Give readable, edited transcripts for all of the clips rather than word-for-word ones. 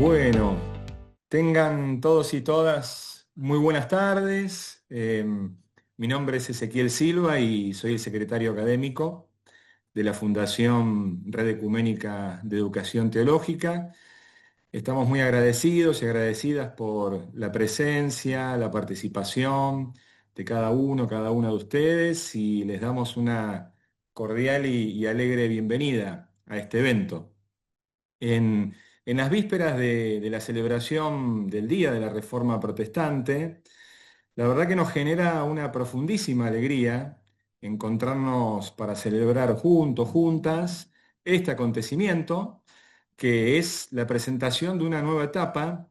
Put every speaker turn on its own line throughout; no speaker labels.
Bueno, tengan todos y todas muy buenas tardes. Mi nombre es Ezequiel Silva y soy el secretario académico de la Fundación Red Ecuménica de Educación Teológica. Estamos muy agradecidos y agradecidas por la presencia, la participación de cada una de ustedes y les damos una cordial y alegre bienvenida a este evento. En, en las vísperas de la celebración del Día de la Reforma Protestante, la verdad que nos genera una profundísima alegría encontrarnos para celebrar juntos, juntas, este acontecimiento, que es la presentación de una nueva etapa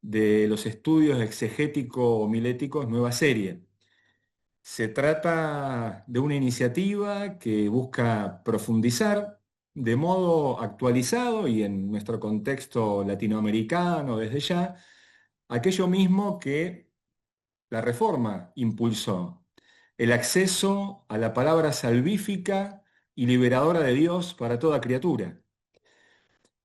de los estudios exegético-homiléticos, nueva serie. Se trata de una iniciativa que busca profundizar de modo actualizado y en nuestro contexto latinoamericano desde ya, aquello mismo que la Reforma impulsó, el acceso a la palabra salvífica y liberadora de Dios para toda criatura.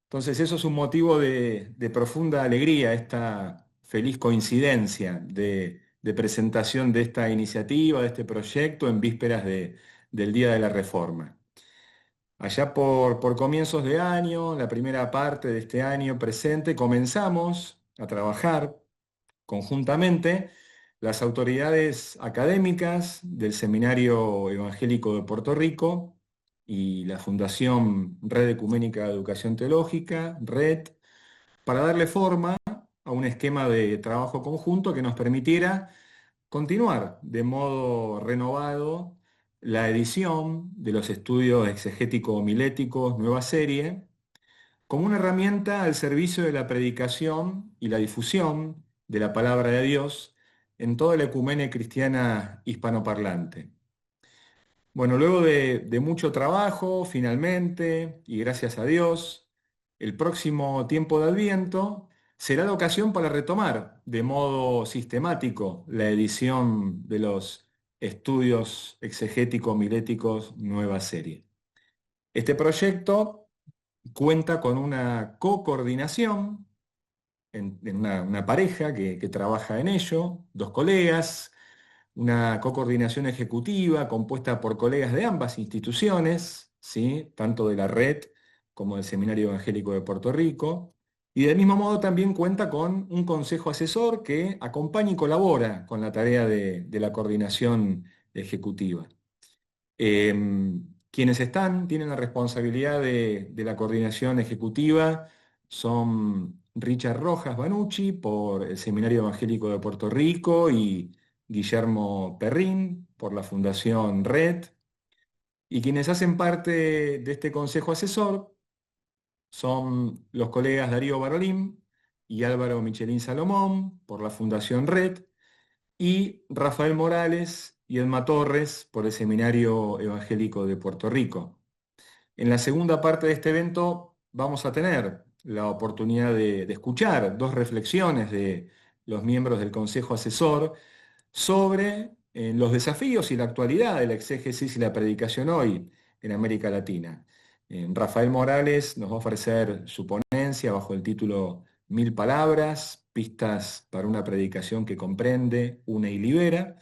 Entonces eso es un motivo de profunda alegría, esta feliz coincidencia de presentación de esta iniciativa, de este proyecto en vísperas del Día de la Reforma. Allá por comienzos de año, la primera parte de este año presente, comenzamos a trabajar conjuntamente las autoridades académicas del Seminario Evangélico de Puerto Rico y la Fundación Red Ecuménica de Educación Teológica, RED, para darle forma a un esquema de trabajo conjunto que nos permitiera continuar de modo renovado la edición de los estudios exegético-homiléticos, nueva serie, como una herramienta al servicio de la predicación y la difusión de la palabra de Dios en toda la ecumenia cristiana hispanoparlante. Bueno, luego de mucho trabajo, finalmente, y gracias a Dios, el próximo tiempo de Adviento será la ocasión para retomar de modo sistemático la edición de los estudios exegético-homiléticos nueva serie. Este proyecto cuenta con una co-coordinación en una pareja que trabaja en ello, dos colegas, una co-coordinación ejecutiva compuesta por colegas de ambas instituciones, ¿sí? Tanto de la red como del Seminario Evangélico de Puerto Rico, y del mismo modo también cuenta con un consejo asesor que acompaña y colabora con la tarea de la coordinación ejecutiva. Quienes tienen la responsabilidad de la coordinación ejecutiva son Richard Rojas Banucci por el Seminario Evangélico de Puerto Rico y Guillermo Perrín por la Fundación Red. Y quienes hacen parte de este consejo asesor son los colegas Darío Barolín y Álvaro Michelín Salomón por la Fundación Red y Rafael Morales y Edma Torres por el Seminario Evangélico de Puerto Rico. En la segunda parte de este evento vamos a tener la oportunidad de escuchar dos reflexiones de los miembros del Consejo Asesor sobre los desafíos y la actualidad de la exégesis y la predicación hoy en América Latina. Rafael Morales nos va a ofrecer su ponencia bajo el título 1000 palabras, pistas para una predicación que comprende, une y libera.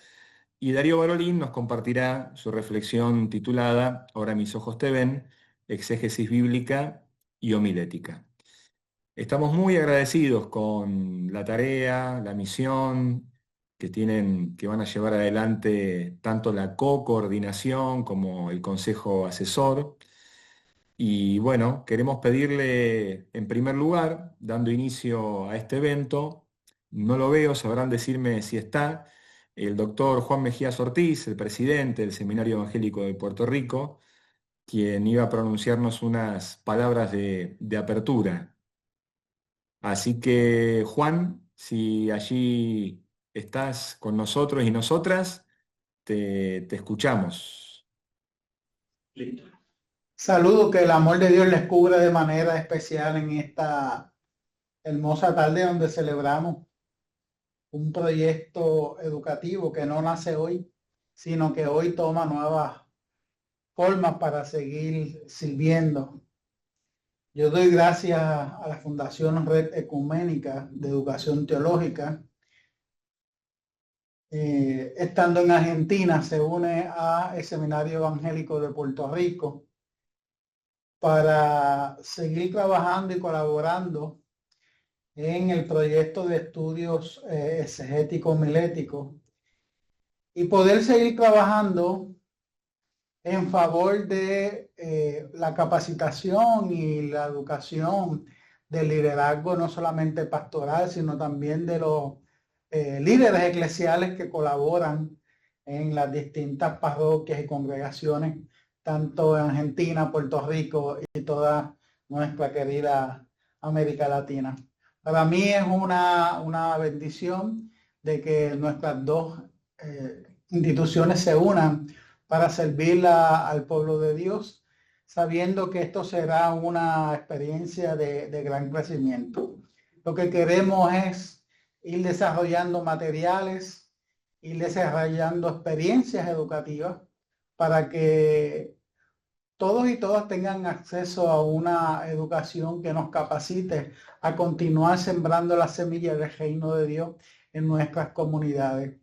Y Darío Barolín nos compartirá su reflexión titulada Ahora mis ojos te ven, exégesis bíblica y homilética. Estamos muy agradecidos con la tarea, la misión que van a llevar adelante tanto la co-coordinación como el consejo asesor. Y bueno, queremos pedirle en primer lugar, dando inicio a este evento, no lo veo, sabrán decirme si está, el doctor Juan Mejías Ortiz, el presidente del Seminario Evangélico de Puerto Rico, quien iba a pronunciarnos unas palabras de apertura. Así que, Juan, si allí estás con nosotros y nosotras, te escuchamos.
Saludo, que el amor de Dios les cubra de manera especial en esta hermosa tarde donde celebramos un proyecto educativo que no nace hoy, sino que hoy toma nuevas formas para seguir sirviendo. Yo doy gracias a la Fundación Red Ecuménica de Educación Teológica. Estando en Argentina, se une al Seminario Evangélico de Puerto Rico para seguir trabajando y colaborando en el proyecto de estudios exegéticos miléticos y poder seguir trabajando en favor de la capacitación y la educación del liderazgo, no solamente pastoral, sino también de los líderes eclesiales que colaboran en las distintas parroquias y congregaciones, tanto en Argentina, Puerto Rico y toda nuestra querida América Latina. Para mí es una bendición de que nuestras dos instituciones se unan para servir al pueblo de Dios, sabiendo que esto será una experiencia de gran crecimiento. Lo que queremos es ir desarrollando materiales, ir desarrollando experiencias educativas para que todos y todas tengan acceso a una educación que nos capacite a continuar sembrando las semillas del reino de Dios en nuestras comunidades.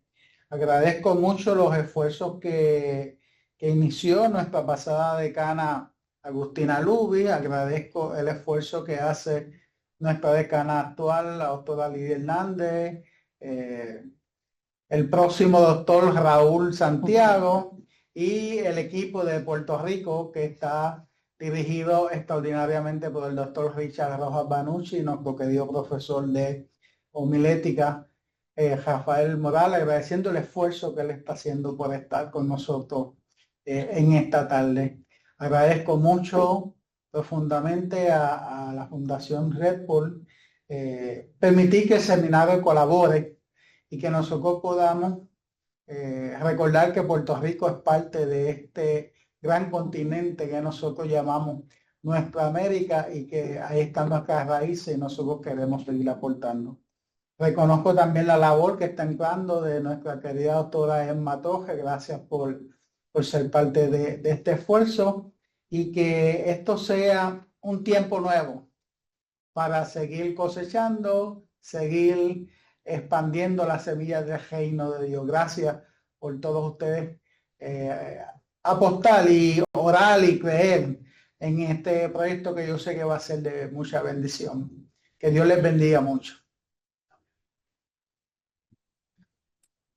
Agradezco mucho los esfuerzos que inició nuestra pasada decana Agustina Lubi. Agradezco el esfuerzo que hace nuestra decana actual, la doctora Lidia Hernández, eh, el próximo doctor Raúl Santiago y el equipo de Puerto Rico que está dirigido extraordinariamente por el doctor Richard Rojas Banucci, nuestro querido profesor de homilética, Rafael Morales, agradeciendo el esfuerzo que él está haciendo por estar con nosotros en esta tarde. Agradezco mucho profundamente a la Fundación Red Bull permitir que el seminario colabore y que nosotros podamos recordar que Puerto Rico es parte de este gran continente que nosotros llamamos nuestra América y que ahí están nuestras raíces y nosotros queremos seguir aportando. Reconozco también la labor que está entrando de nuestra querida doctora Emma Torres. Gracias por ser parte de este esfuerzo y que esto sea un tiempo nuevo para seguir cosechando, seguir expandiendo las semillas del reino de Dios. Gracias por todos ustedes apostar y orar y creer en este proyecto que yo sé que va a ser de mucha bendición. Que Dios les bendiga mucho.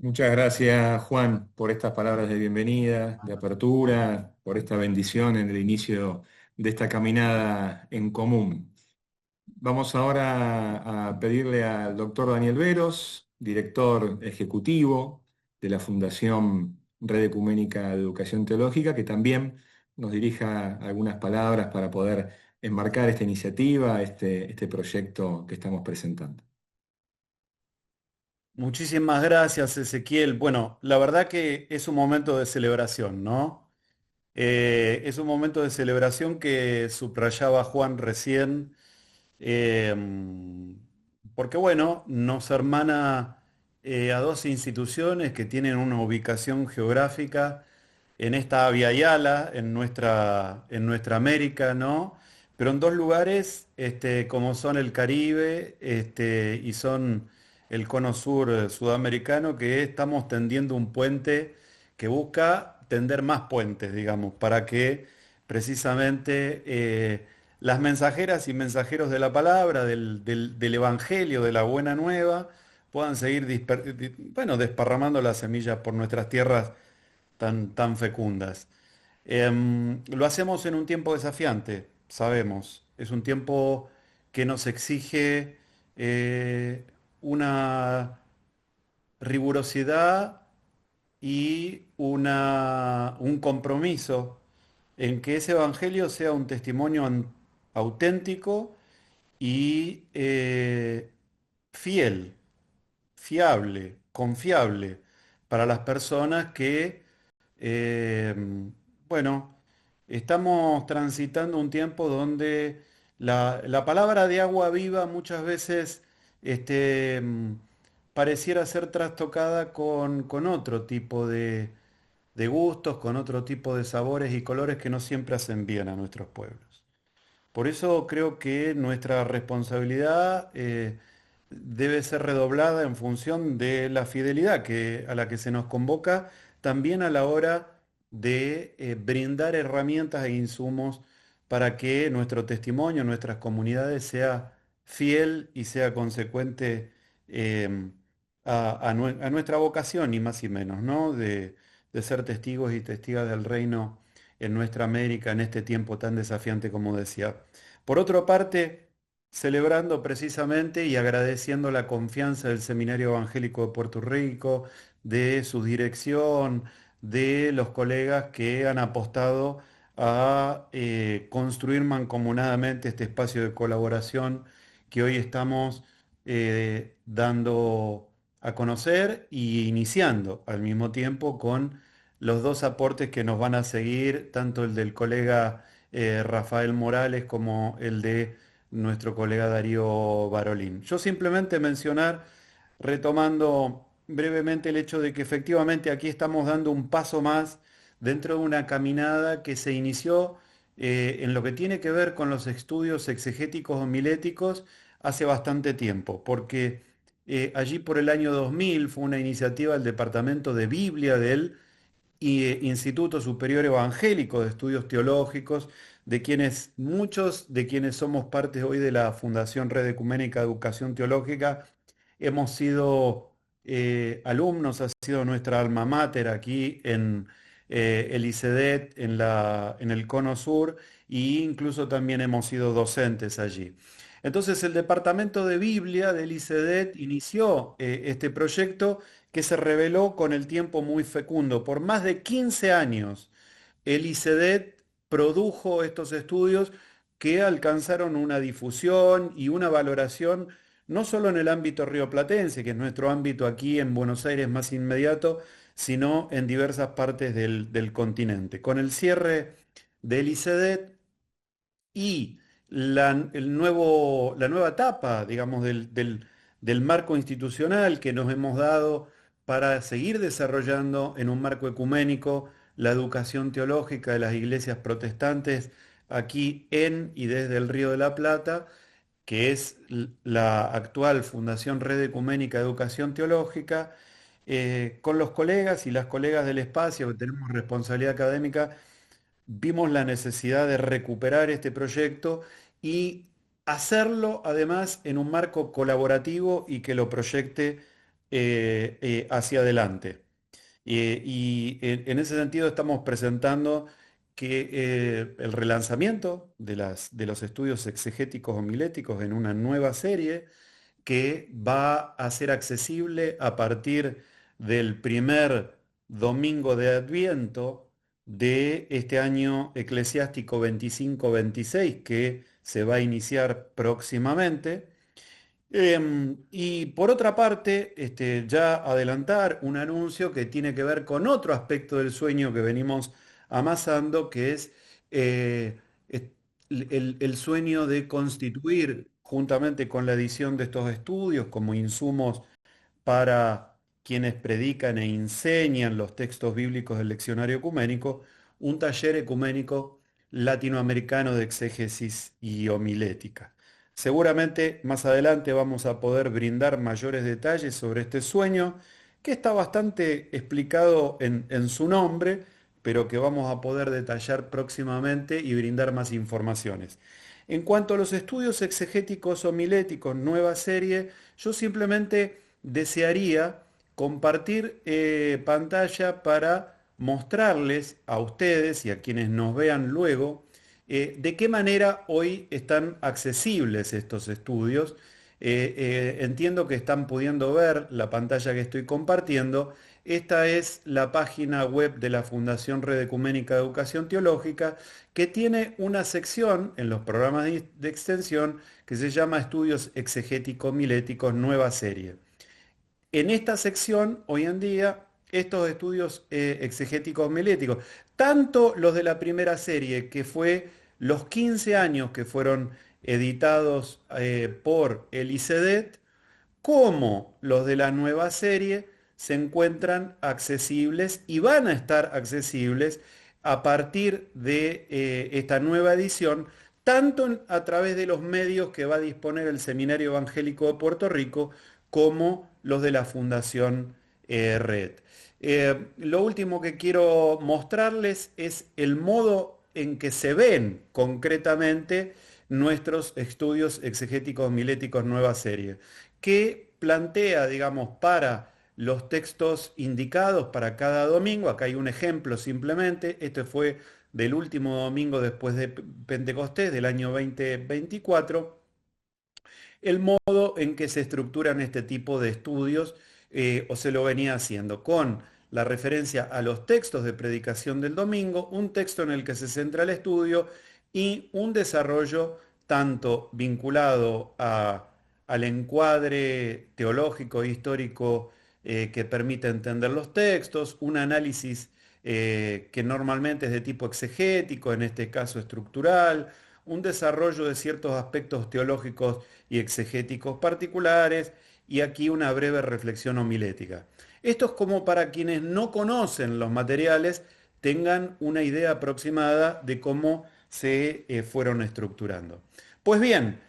Muchas gracias, Juan, por estas palabras de bienvenida, de apertura, por esta bendición en el inicio de esta caminada en común. Vamos ahora a pedirle al doctor Daniel Veros, director ejecutivo de la Fundación Red Ecuménica de Educación Teológica, que también nos dirija algunas palabras para poder enmarcar esta iniciativa, este proyecto que estamos presentando.
Muchísimas gracias, Ezequiel. Bueno, la verdad que es un momento de celebración, ¿no? Es un momento de celebración que subrayaba Juan recién, eh, porque bueno, nos hermana a dos instituciones que tienen una ubicación geográfica en esta Via Yala, en nuestra América, ¿no? Pero en dos lugares, como son el Caribe, y son el cono sur sudamericano, que estamos tendiendo un puente que busca tender más puentes, digamos, para que precisamente las mensajeras y mensajeros de la palabra, del Evangelio, de la buena nueva, puedan seguir bueno, desparramando las semillas por nuestras tierras tan fecundas. Lo hacemos en un tiempo desafiante, sabemos. Es un tiempo que nos exige una rigurosidad y un compromiso en que ese evangelio sea un testimonio auténtico y fiel, fiable, confiable para las personas que eh, bueno, estamos transitando un tiempo donde la palabra de agua viva muchas veces este, mm, pareciera ser trastocada con otro tipo de gustos, con otro tipo de sabores y colores que no siempre hacen bien a nuestros pueblos. Por eso creo que nuestra responsabilidad debe ser redoblada en función de la fidelidad a la que se nos convoca, también a la hora de brindar herramientas e insumos para que nuestro testimonio, nuestras comunidades sea fiel y sea consecuente a nuestra vocación, ni más ni menos, ¿no? De ser testigos y testigas del reino en nuestra América en este tiempo tan desafiante como decía. Por otra parte, celebrando precisamente y agradeciendo la confianza del Seminario Evangélico de Puerto Rico, de su dirección, de los colegas que han apostado a construir mancomunadamente este espacio de colaboración que hoy estamos dando a conocer y iniciando al mismo tiempo con los dos aportes que nos van a seguir, tanto el del colega Rafael Morales como el de nuestro colega Darío Barolín. Yo simplemente mencionar, retomando brevemente el hecho de que efectivamente aquí estamos dando un paso más dentro de una caminada que se inició en lo que tiene que ver con los estudios exegéticos homiléticos hace bastante tiempo, porque allí por el año 2000 fue una iniciativa del Departamento de Biblia del Instituto Superior Evangélico de Estudios Teológicos, de quienes muchos de quienes somos parte hoy de la Fundación Red Ecuménica de Educación Teológica, hemos sido alumnos, ha sido nuestra alma mater aquí en el ICEDET, en el Cono Sur, e incluso también hemos sido docentes allí. Entonces el Departamento de Biblia del ICEDET inició este proyecto que se reveló con el tiempo muy fecundo. Por más de 15 años, el ICEDET produjo estos estudios que alcanzaron una difusión y una valoración no solo en el ámbito rioplatense, que es nuestro ámbito aquí en Buenos Aires más inmediato, sino en diversas partes del continente. Con el cierre del ICEDET y la nueva etapa, digamos, del marco institucional que nos hemos dado para seguir desarrollando en un marco ecuménico la educación teológica de las iglesias protestantes aquí en y desde el Río de la Plata, que es la actual Fundación Red Ecuménica de Educación Teológica, con los colegas y las colegas del espacio que tenemos responsabilidad académica vimos la necesidad de recuperar este proyecto y hacerlo además en un marco colaborativo y que lo proyecte hacia adelante. En ese sentido estamos presentando que el relanzamiento de los estudios exegéticos homiléticos en una nueva serie que va a ser accesible a partir del primer domingo de Adviento de este año eclesiástico 25-26 que se va a iniciar próximamente. Y por otra parte, ya adelantar un anuncio que tiene que ver con otro aspecto del sueño que venimos amasando, que es est- el sueño de constituir, juntamente con la edición de estos estudios, como insumos para quienes predican e enseñan los textos bíblicos del leccionario ecuménico, un taller ecuménico latinoamericano de exégesis y homilética. Seguramente más adelante vamos a poder brindar mayores detalles sobre este sueño, que está bastante explicado en su nombre, pero que vamos a poder detallar próximamente y brindar más informaciones. En cuanto a los estudios exegéticos homiléticos, nueva serie, yo simplemente desearía compartir pantalla para mostrarles a ustedes y a quienes nos vean luego de qué manera hoy están accesibles estos estudios. Entiendo que están pudiendo ver la pantalla que estoy compartiendo. Esta es la página web de la Fundación Red Ecuménica de Educación Teológica, que tiene una sección en los programas de extensión que se llama Estudios Exegéticos Miléticos Nueva Serie. En esta sección, hoy en día, estos estudios exegéticos miléticos, tanto los de la primera serie, que fue los 15 años que fueron editados por el ICEDET, como los de la nueva serie, se encuentran accesibles y van a estar accesibles a partir de esta nueva edición, tanto a través de los medios que va a disponer el Seminario Evangélico de Puerto Rico como los de la Fundación Red. Lo último que quiero mostrarles es el modo en que se ven concretamente nuestros estudios exegéticos miléticos nueva serie, que plantea, digamos, para los textos indicados para cada domingo. Acá hay un ejemplo simplemente. Este fue del último domingo después de Pentecostés del año 2024, el modo en que se estructuran este tipo de estudios, o se lo venía haciendo, con la referencia a los textos de predicación del domingo, un texto en el que se centra el estudio y un desarrollo tanto vinculado al encuadre teológico e histórico que permite entender los textos, un análisis que normalmente es de tipo exegético, en este caso estructural, un desarrollo de ciertos aspectos teológicos y exegéticos particulares, y aquí una breve reflexión homilética. Esto es como para quienes no conocen los materiales tengan una idea aproximada de cómo se fueron estructurando. Pues bien,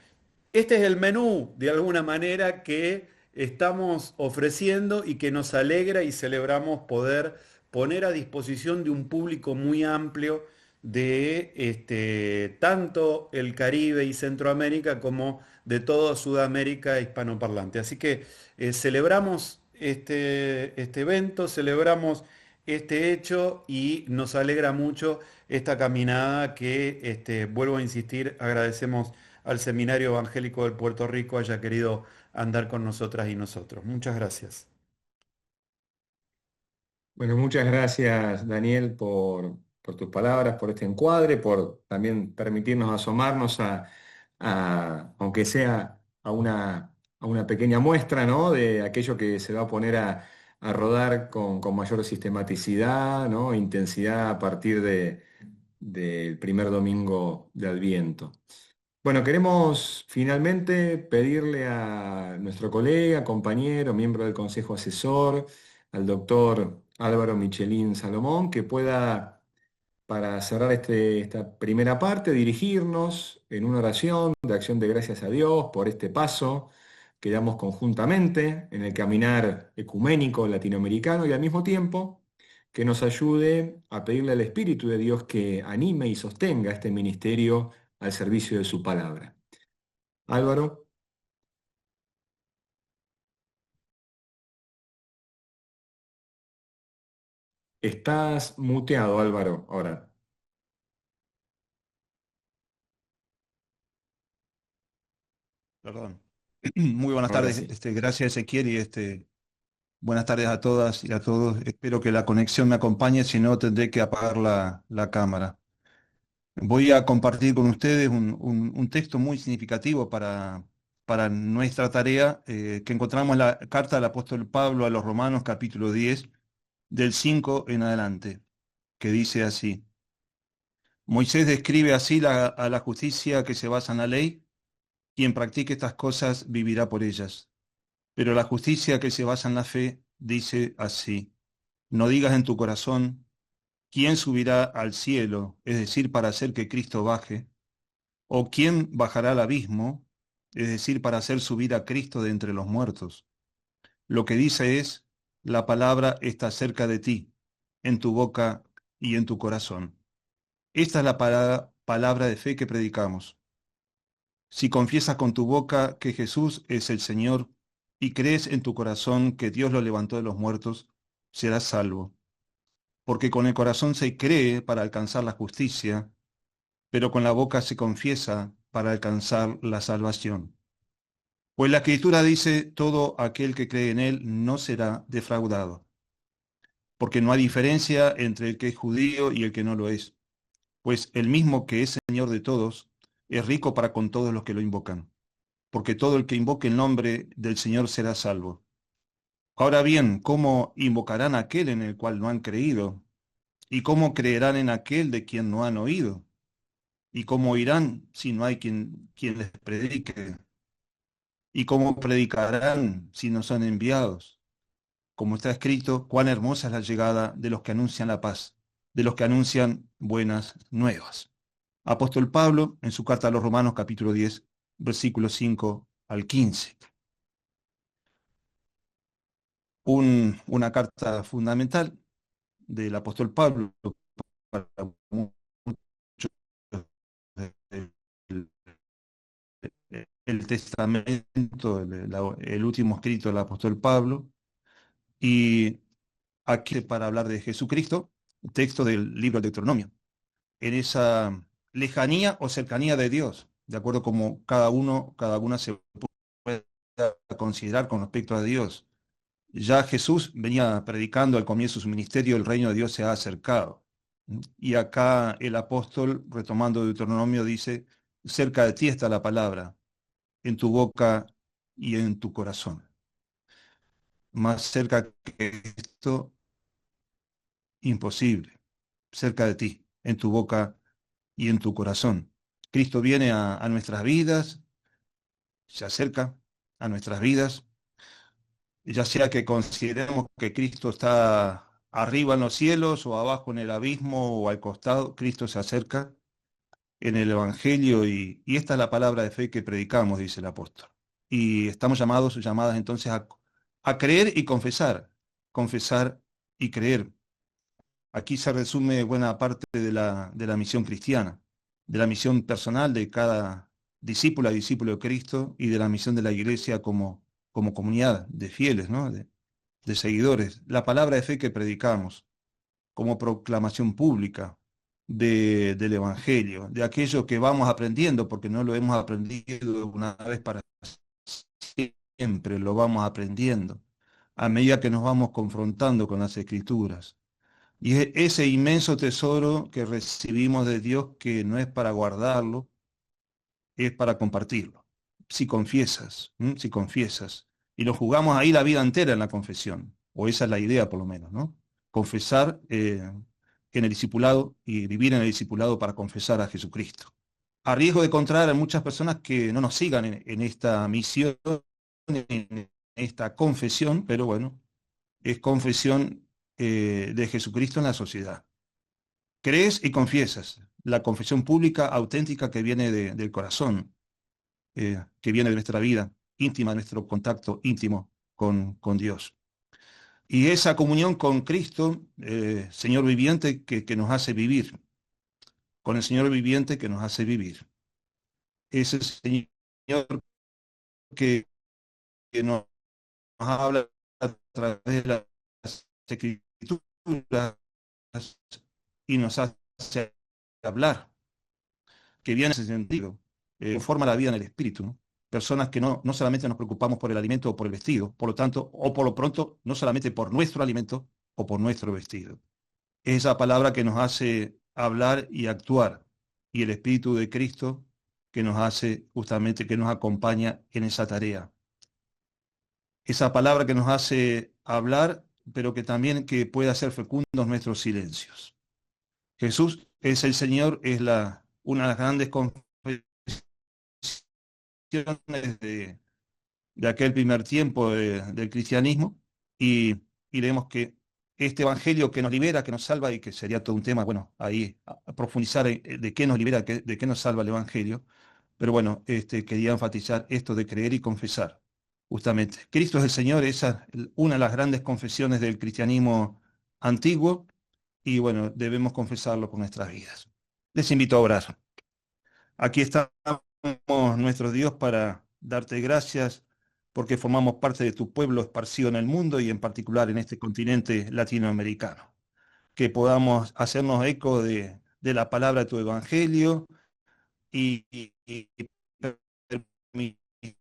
este es el menú, de alguna manera, que estamos ofreciendo y que nos alegra y celebramos poder poner a disposición de un público muy amplio de tanto el Caribe y Centroamérica como de toda Sudamérica hispanoparlante. Así que celebramos este evento, celebramos este hecho y nos alegra mucho esta caminada que, vuelvo a insistir, agradecemos al Seminario Evangélico del Puerto Rico haya querido andar con nosotras y nosotros. Muchas gracias.
Bueno, muchas gracias, Daniel, por tus palabras, por este encuadre, por también permitirnos asomarnos aunque sea a una pequeña muestra, ¿no? De aquello que se va a poner a rodar con mayor sistematicidad, ¿no? E intensidad a partir del primer domingo de Adviento. Bueno, queremos finalmente pedirle a nuestro colega, compañero, miembro del Consejo Asesor, al doctor Álvaro Michelín Salomón, que pueda, para cerrar esta primera parte, dirigirnos en una oración de acción de gracias a Dios por este paso que damos conjuntamente en el caminar ecuménico latinoamericano, y al mismo tiempo que nos ayude a pedirle al Espíritu de Dios que anime y sostenga este ministerio al servicio de su palabra. Álvaro. Estás muteado, Álvaro, ahora.
Perdón. Muy buenas
Ahora
tardes.
sí.
Gracias, Ezequiel, y buenas tardes a todas y a todos. Espero que la conexión me acompañe, si no tendré que apagar la cámara. Voy a compartir con ustedes un texto muy significativo para nuestra tarea, que encontramos en la carta del apóstol Pablo a los Romanos, capítulo 10, del 5 en adelante, que dice así: Moisés describe así a la justicia que se basa en la ley. Quien practique estas cosas vivirá por ellas. Pero la justicia que se basa en la fe dice así: no digas en tu corazón, ¿quién subirá al cielo? Es decir, para hacer que Cristo baje. ¿O quién bajará al abismo? Es decir, para hacer subir a Cristo de entre los muertos. Lo que dice es: la palabra está cerca de ti, en tu boca y en tu corazón. Esta es la palabra de fe que predicamos. Si confiesas con tu boca que Jesús es el Señor y crees en tu corazón que Dios lo levantó de los muertos, serás salvo. Porque con el corazón se cree para alcanzar la justicia, pero con la boca se confiesa para alcanzar la salvación. Pues la Escritura dice: todo aquel que cree en Él no será defraudado. Porque no hay diferencia entre el que es judío y el que no lo es. Pues el mismo que es Señor de todos es rico para con todos los que lo invocan. Porque todo el que invoque el nombre del Señor será salvo. Ahora bien, ¿cómo invocarán a aquel en el cual no han creído? ¿Y cómo creerán en aquel de quien no han oído? ¿Y cómo oirán si no hay quien les predique? ¿Y cómo predicarán si no son enviados? Como está escrito: cuán hermosa es la llegada de los que anuncian la paz, de los que anuncian buenas nuevas. Apóstol Pablo, en su carta a los Romanos, capítulo 10, versículos 5 al 15. Una carta fundamental del apóstol Pablo para muchos del el testamento, el último escrito del apóstol Pablo, y aquí para hablar de Jesucristo, texto del libro del Deuteronomio, en esa lejanía o cercanía de Dios, de acuerdo como cada una se puede considerar con respecto a Dios. Ya Jesús venía predicando al comienzo de su ministerio, el reino de Dios se ha acercado. Y acá el apóstol, retomando Deuteronomio, dice, cerca de ti está la palabra, en tu boca y en tu corazón. Más cerca que esto, imposible. Cerca de ti, en tu boca y en tu corazón. Cristo viene a nuestras vidas, se acerca a nuestras vidas, ya sea que consideremos que Cristo está arriba en los cielos o abajo en el abismo o al costado, Cristo se acerca en el Evangelio y esta es la palabra de fe que predicamos, dice el apóstol. Y estamos llamadas entonces a creer y confesar y creer. Aquí se resume buena parte de la misión cristiana, de la misión personal de cada discípula, discípulo de Cristo y de la misión de la iglesia como comunidad de fieles, ¿no? De seguidores. La palabra de fe que predicamos como proclamación pública del Evangelio, de aquello que vamos aprendiendo, porque no lo hemos aprendido una vez para siempre, lo vamos aprendiendo a medida que nos vamos confrontando con las Escrituras. Y ese inmenso tesoro que recibimos de Dios, que no es para guardarlo, es para compartirlo. Si confiesas, si confiesas. Y lo jugamos ahí la vida entera en la confesión, o esa es la idea por lo menos, ¿no? Confesar en el discipulado y vivir en el discipulado para confesar a Jesucristo. A riesgo de encontrar a muchas personas que no nos sigan en esta misión, en esta confesión, pero bueno, es confesión de Jesucristo en la sociedad. Crees y confiesas. La confesión pública auténtica que viene del corazón, que viene de nuestra vida íntima, de nuestro contacto íntimo con Dios. Y esa comunión con Cristo, Señor viviente, que nos hace vivir, con el Señor viviente que nos hace vivir. Ese Señor que nos habla a través de las Escrituras y nos hace hablar, que viene en ese sentido, forma la vida en el espíritu, ¿no? Personas que no solamente nos preocupamos por el alimento o por el vestido, por lo tanto, o por lo pronto, no solamente por nuestro alimento o por nuestro vestido. Es esa palabra que nos hace hablar y actuar, y el Espíritu de Cristo que nos hace justamente, que nos acompaña en esa tarea. Esa palabra que nos hace hablar, pero que también que puede hacer fecundos nuestros silencios. Jesús es el Señor, es una de las grandes confesiones de aquel primer tiempo del cristianismo y leemos que este evangelio que nos libera, que nos salva y que sería todo un tema, bueno, ahí a profundizar de qué nos libera, de qué nos salva el evangelio, pero bueno, quería enfatizar esto de creer y confesar, justamente. Cristo es el Señor, esa es una de las grandes confesiones del cristianismo antiguo y bueno, debemos confesarlo con nuestras vidas. Les invito a orar. Aquí estamos, nuestro Dios, para darte gracias porque formamos parte de tu pueblo esparcido en el mundo y en particular en este continente latinoamericano. Que podamos hacernos eco de la palabra de tu evangelio y permitir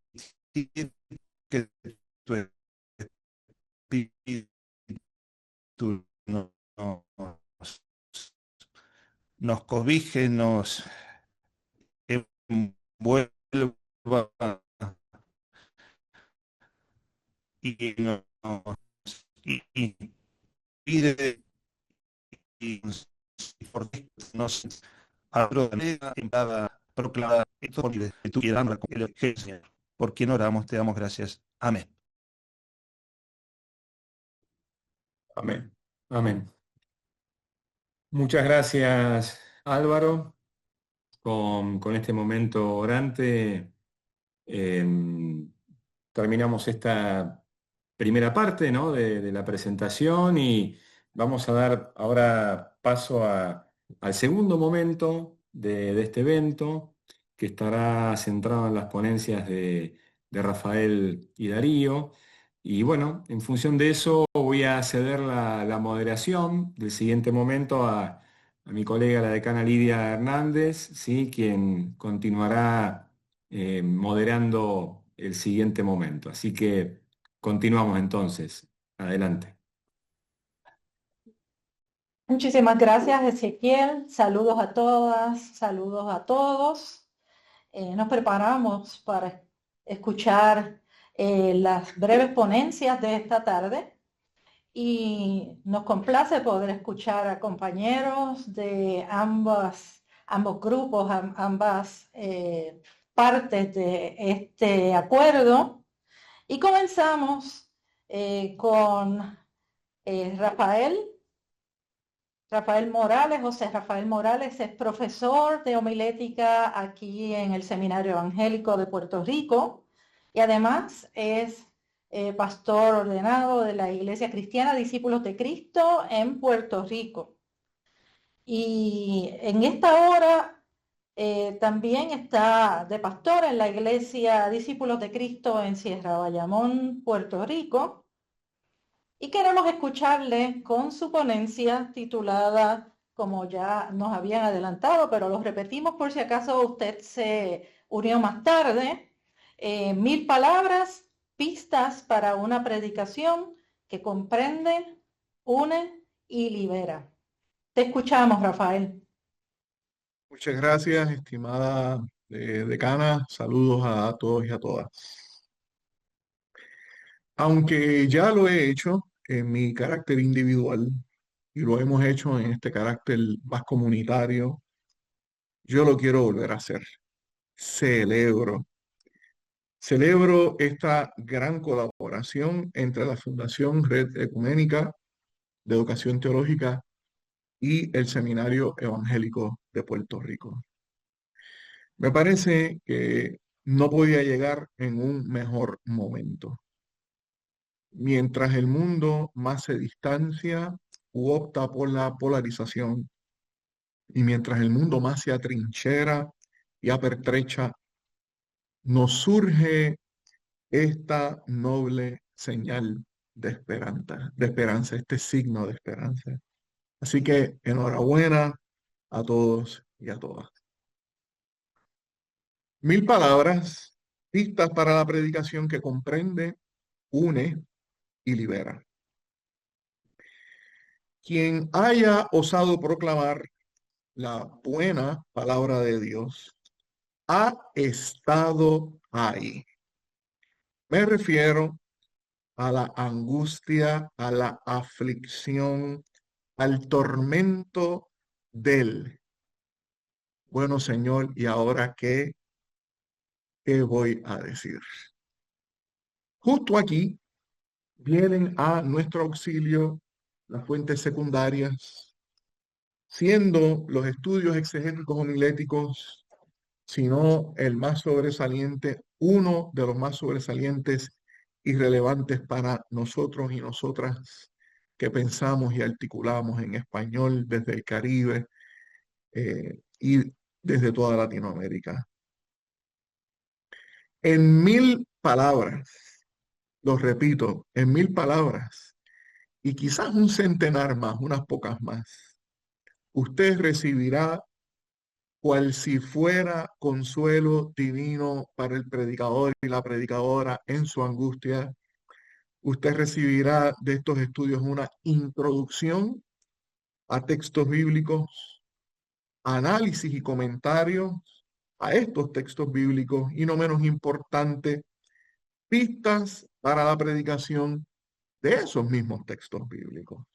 que tu espíritu nos cobije, nos envuelva y nos inspire y nos proclamar esto de tu piedad, Señor. Por quien oramos, te damos gracias. Amén.
Amén. Amén. Muchas gracias, Álvaro. con este momento orante, terminamos esta primera parte, ¿no? de la presentación y vamos a dar ahora paso al segundo momento de este evento, que estará centrado en las ponencias de Rafael y Darío. Y bueno, en función de eso voy a ceder la moderación del siguiente momento a mi colega, la decana Lidia Hernández, ¿sí? Quien continuará moderando el siguiente momento. Así que continuamos entonces. Adelante.
Muchísimas gracias, Ezequiel. Saludos a todas, saludos a todos. Nos preparamos para escuchar las breves ponencias de esta tarde y nos complace poder escuchar a compañeros de ambos grupos, ambas partes de este acuerdo. Y comenzamos con Rafael Morales. José Rafael Morales es profesor de homilética aquí en el Seminario Evangélico de Puerto Rico y además es pastor ordenado de la Iglesia Cristiana Discípulos de Cristo en Puerto Rico. Y en esta hora también está de pastor en la Iglesia Discípulos de Cristo en Sierra Bayamón, Puerto Rico. Y queremos escucharle con su ponencia titulada, como ya nos habían adelantado, pero lo repetimos por si acaso usted se unió más tarde, 1000 palabras, pistas para una predicación que comprende, une y libera. Te escuchamos, Rafael.
Muchas gracias, estimada decana. Saludos a todos y a todas. Aunque ya lo he hecho en mi carácter individual y lo hemos hecho en este carácter más comunitario, yo lo quiero volver a hacer. Celebro esta gran colaboración entre la Fundación Red Ecuménica de Educación Teológica y el Seminario Evangélico de Puerto Rico. Me parece que no podía llegar en un mejor momento. Mientras el mundo más se distancia u opta por la polarización, y mientras el mundo más se atrinchera y apertrecha, nos surge esta noble señal de esperanza, este signo de esperanza. Así que enhorabuena a todos y a todas. 1000 palabras, pistas para la predicación que comprende, une y libera. Quien haya osado proclamar la buena palabra de Dios ha estado ahí. Me refiero a la angustia, a la aflicción, al tormento del, bueno, Señor, ¿y ahora qué voy a decir? Justo aquí vienen a nuestro auxilio las fuentes secundarias, siendo los estudios exegéticos homiléticos, sino el más sobresaliente, uno de los más sobresalientes y relevantes para nosotros y nosotras que pensamos y articulamos en español desde el Caribe y desde toda Latinoamérica. En 1000 palabras, lo repito, en 1000 palabras, y quizás un centenar más, unas pocas más, usted recibirá cual si fuera consuelo divino para el predicador y la predicadora en su angustia. Usted recibirá de estos estudios una introducción a textos bíblicos, análisis y comentarios a estos textos bíblicos y no menos importante, pistas para la predicación de esos mismos textos bíblicos.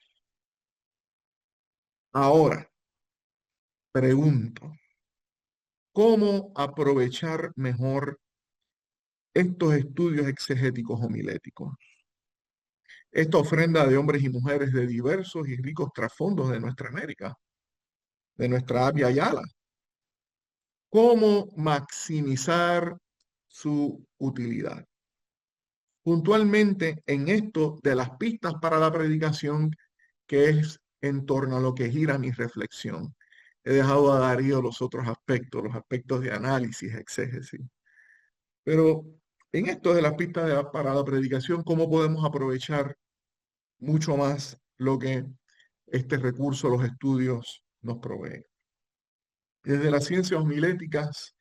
Ahora, pregunto, ¿cómo aprovechar mejor estos estudios exegéticos homiléticos? Esta ofrenda de hombres y mujeres de diversos y ricos trasfondos de nuestra América, de nuestra Abya Yala, cómo maximizar su utilidad. Puntualmente en esto de las pistas para la predicación, que es en torno a lo que gira mi reflexión. He dejado a Darío los otros aspectos, los aspectos de análisis, exégesis. Pero en esto de las pistas para la predicación, ¿cómo podemos aprovechar mucho más lo que este recurso, los estudios, nos provee? Desde las ciencias homiléticas,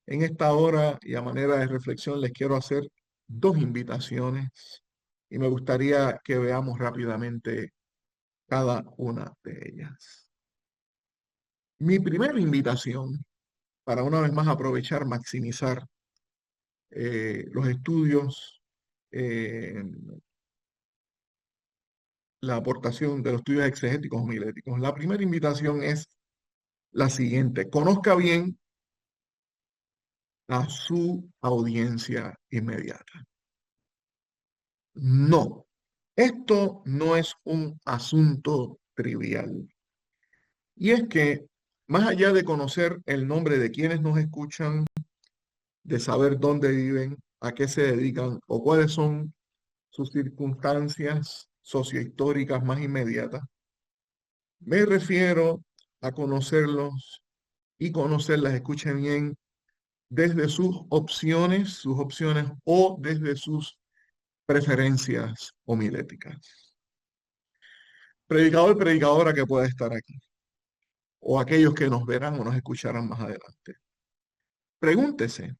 en esta hora y a manera de reflexión, les quiero hacer dos invitaciones y me gustaría que veamos rápidamente cada una de ellas. Mi primera invitación, para una vez más aprovechar, maximizar los estudios, la aportación de los estudios exegéticos homiléticos. La primera invitación es la siguiente: conozca bien a su audiencia inmediata. No, esto no es un asunto trivial. Y es que, más allá de conocer el nombre de quienes nos escuchan, de saber dónde viven, a qué se dedican o cuáles son sus circunstancias sociohistóricas más inmediatas, me refiero a conocerlos y conocerlas, escuchen bien, desde sus opciones o desde sus preferencias homiléticas. Predicador, predicadora que pueda estar aquí, o aquellos que nos verán o nos escucharán más adelante. Pregúntese,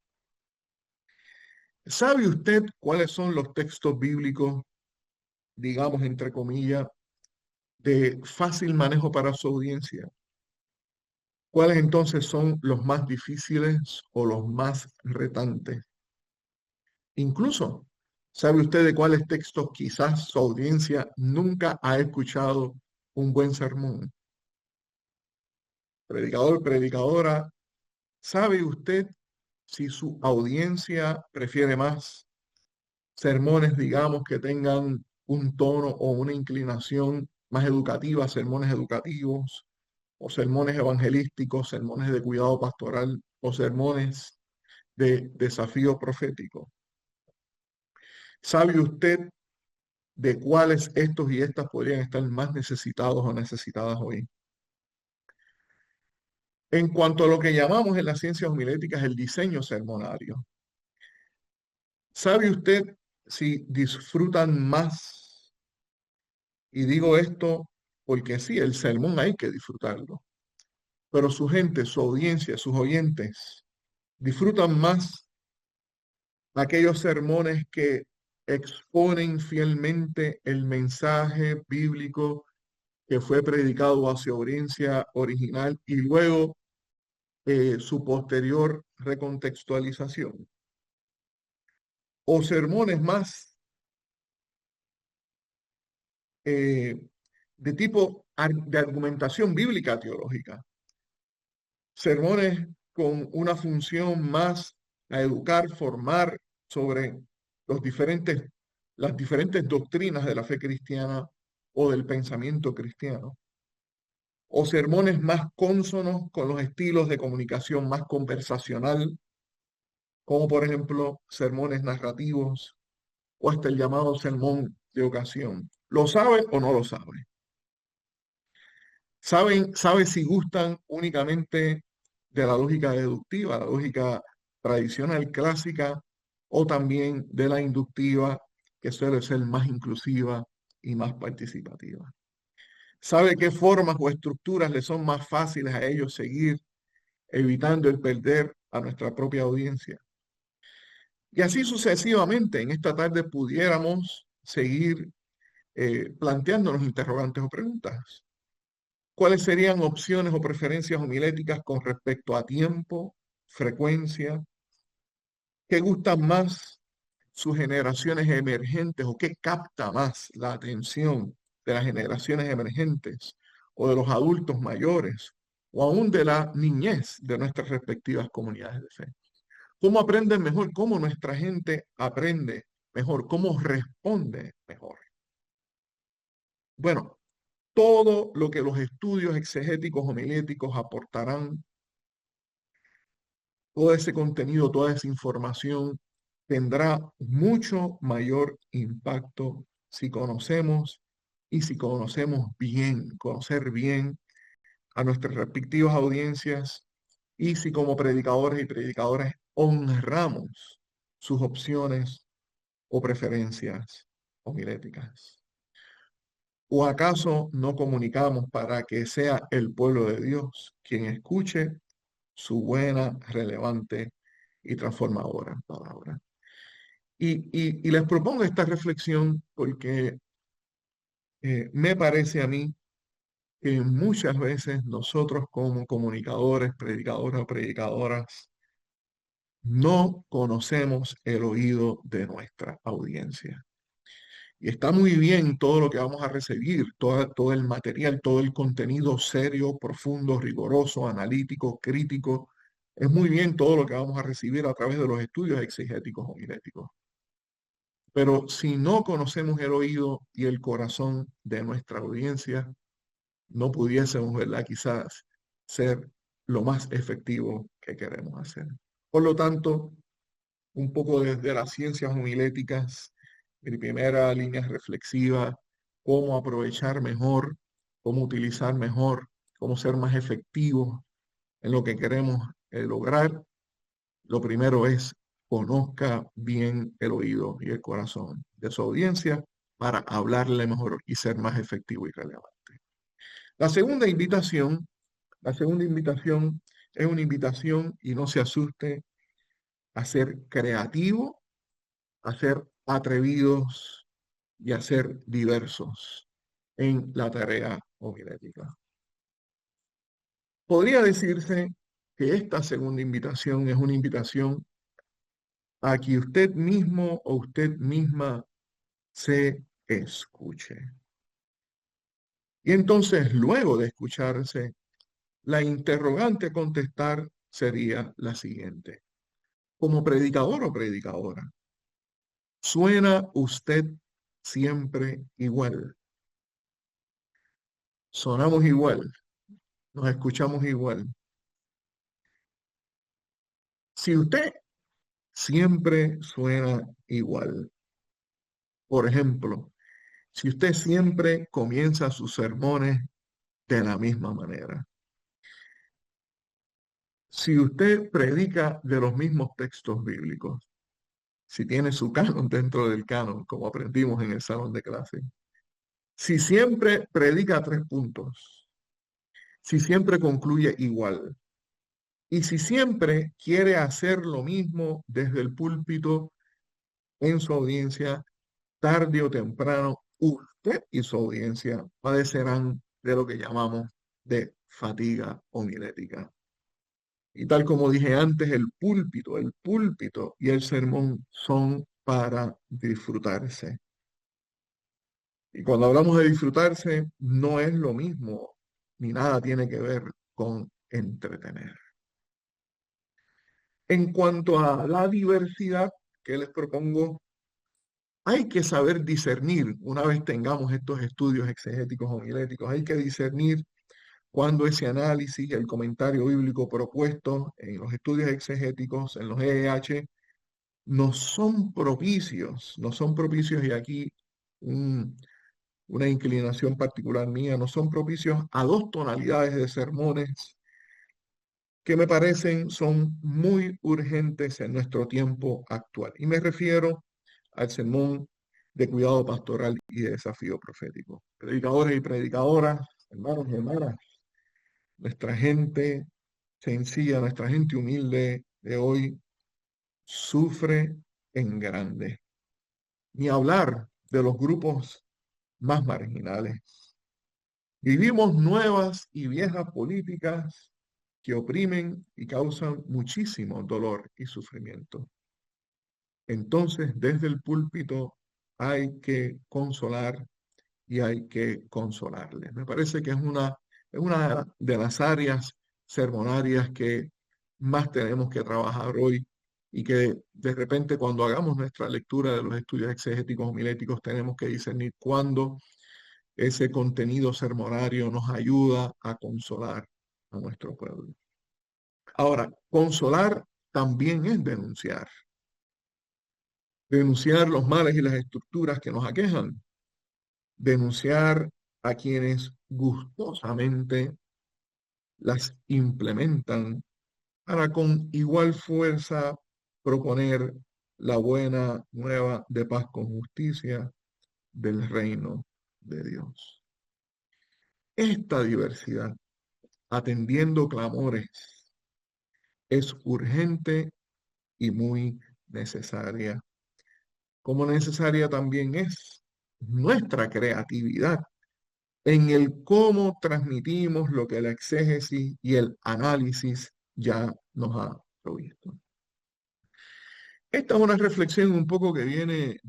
¿sabe usted cuáles son los textos bíblicos, digamos entre comillas, de fácil manejo para su audiencia? ¿Cuáles entonces son los más difíciles o los más retantes? Incluso, ¿sabe usted de cuáles textos quizás su audiencia nunca ha escuchado un buen sermón? Predicador, predicadora, ¿sabe usted si su audiencia prefiere más sermones, digamos, que tengan un tono o una inclinación más educativa, sermones educativos, o sermones evangelísticos, sermones de cuidado pastoral, o sermones de desafío profético? ¿Sabe usted de cuáles estos y estas podrían estar más necesitados o necesitadas hoy? En cuanto a lo que llamamos en las ciencias homiléticas el diseño sermonario, ¿sabe usted si disfrutan más? Y digo esto porque sí, el sermón hay que disfrutarlo, pero su gente, su audiencia, sus oyentes, disfrutan más aquellos sermones que exponen fielmente el mensaje bíblico que fue predicado a su audiencia original y luego su posterior recontextualización, o sermones más de tipo de argumentación bíblica teológica, sermones con una función más a educar, formar sobre las diferentes doctrinas de la fe cristiana o del pensamiento cristiano, o sermones más cónsonos con los estilos de comunicación más conversacional, como por ejemplo sermones narrativos o hasta el llamado sermón de ocasión. ¿Lo sabe o no lo sabe? ¿Sabe si gustan únicamente de la lógica deductiva, la lógica tradicional clásica, o también de la inductiva, que suele ser más inclusiva y más participativa? ¿Sabe qué formas o estructuras le son más fáciles a ellos seguir, evitando el perder a nuestra propia audiencia? Y así sucesivamente, en esta tarde pudiéramos seguir planteándonos interrogantes o preguntas. ¿Cuáles serían opciones o preferencias homiléticas con respecto a tiempo, frecuencia? ¿Qué gustan más sus generaciones emergentes o qué capta más la atención de las generaciones emergentes o de los adultos mayores o aún de la niñez de nuestras respectivas comunidades de fe? ¿Cómo aprenden mejor? ¿Cómo nuestra gente aprende mejor? ¿Cómo responde mejor? Bueno, todo lo que los estudios exegéticos homiléticos aportarán todo ese contenido, toda esa información tendrá mucho mayor impacto si conocemos y si conocemos bien, conocer bien a nuestras respectivas audiencias y si como predicadores y predicadoras honramos sus opciones o preferencias homiléticas. ¿O acaso no comunicamos para que sea el pueblo de Dios quien escuche su buena, relevante y transformadora palabra? Y les propongo esta reflexión porque me parece a mí que muchas veces nosotros como comunicadores, predicadores o predicadoras, no conocemos el oído de nuestra audiencia. Y está muy bien todo lo que vamos a recibir, todo el material, todo el contenido serio, profundo, riguroso, analítico, crítico. Es muy bien todo lo que vamos a recibir a través de los estudios exegéticos homiléticos. Pero si no conocemos el oído y el corazón de nuestra audiencia, no pudiésemos, ¿verdad?, quizás ser lo más efectivo que queremos hacer. Por lo tanto, un poco desde las ciencias homiléticas, mi primera línea reflexiva, cómo aprovechar mejor, cómo utilizar mejor, cómo ser más efectivos en lo que queremos lograr. Lo primero es conozca bien el oído y el corazón de su audiencia para hablarle mejor y ser más efectivo y relevante. La segunda invitación es una invitación, y no se asuste, a ser creativo, a ser atrevidos y a ser diversos en la tarea homilética. Podría decirse que esta segunda invitación es una invitación a que usted mismo o usted misma se escuche. Y entonces, luego de escucharse, la interrogante a contestar sería la siguiente. Como predicador o predicadora, ¿suena usted siempre igual? ¿Sonamos igual? ¿Nos escuchamos igual? Si usted siempre suena igual, por ejemplo, si usted siempre comienza sus sermones de la misma manera, si usted predica de los mismos textos bíblicos, si tiene su canon dentro del canon, como aprendimos en el salón de clase, si siempre predica 3 puntos, si siempre concluye igual, y si siempre quiere hacer lo mismo desde el púlpito en su audiencia, tarde o temprano, usted y su audiencia padecerán de lo que llamamos de fatiga homilética. Y tal como dije antes, el púlpito y el sermón son para disfrutarse. Y cuando hablamos de disfrutarse, no es lo mismo, ni nada tiene que ver con entretener. En cuanto a la diversidad que les propongo, hay que saber discernir, una vez tengamos estos estudios exegéticos homiléticos, hay que discernir cuando ese análisis, el comentario bíblico propuesto en los estudios exegéticos, en los EEH, no son propicios, y aquí una inclinación particular mía, no son propicios a 2 tonalidades de sermones que me parecen son muy urgentes en nuestro tiempo actual. Y me refiero al sermón de cuidado pastoral y de desafío profético. Predicadores y predicadoras, hermanos y hermanas, nuestra gente sencilla, nuestra gente humilde de hoy sufre en grande. Ni hablar de los grupos más marginales. Vivimos nuevas y viejas políticas que oprimen y causan muchísimo dolor y sufrimiento. Entonces, desde el púlpito hay que consolar y hay que consolarles. Me parece que es una de las áreas sermonarias que más tenemos que trabajar hoy y que de repente cuando hagamos nuestra lectura de los estudios exegéticos homiléticos tenemos que discernir cuándo ese contenido sermonario nos ayuda a consolar a nuestro pueblo. Ahora, consolar también es denunciar. Denunciar los males y las estructuras que nos aquejan. Denunciar a quienes gustosamente las implementan para con igual fuerza proponer la buena nueva de paz con justicia del reino de Dios. Esta diversidad, atendiendo clamores, es urgente y muy necesaria. Como necesaria también es nuestra creatividad en el cómo transmitimos lo que la exégesis y el análisis ya nos ha provisto. Esta es una reflexión un poco que viene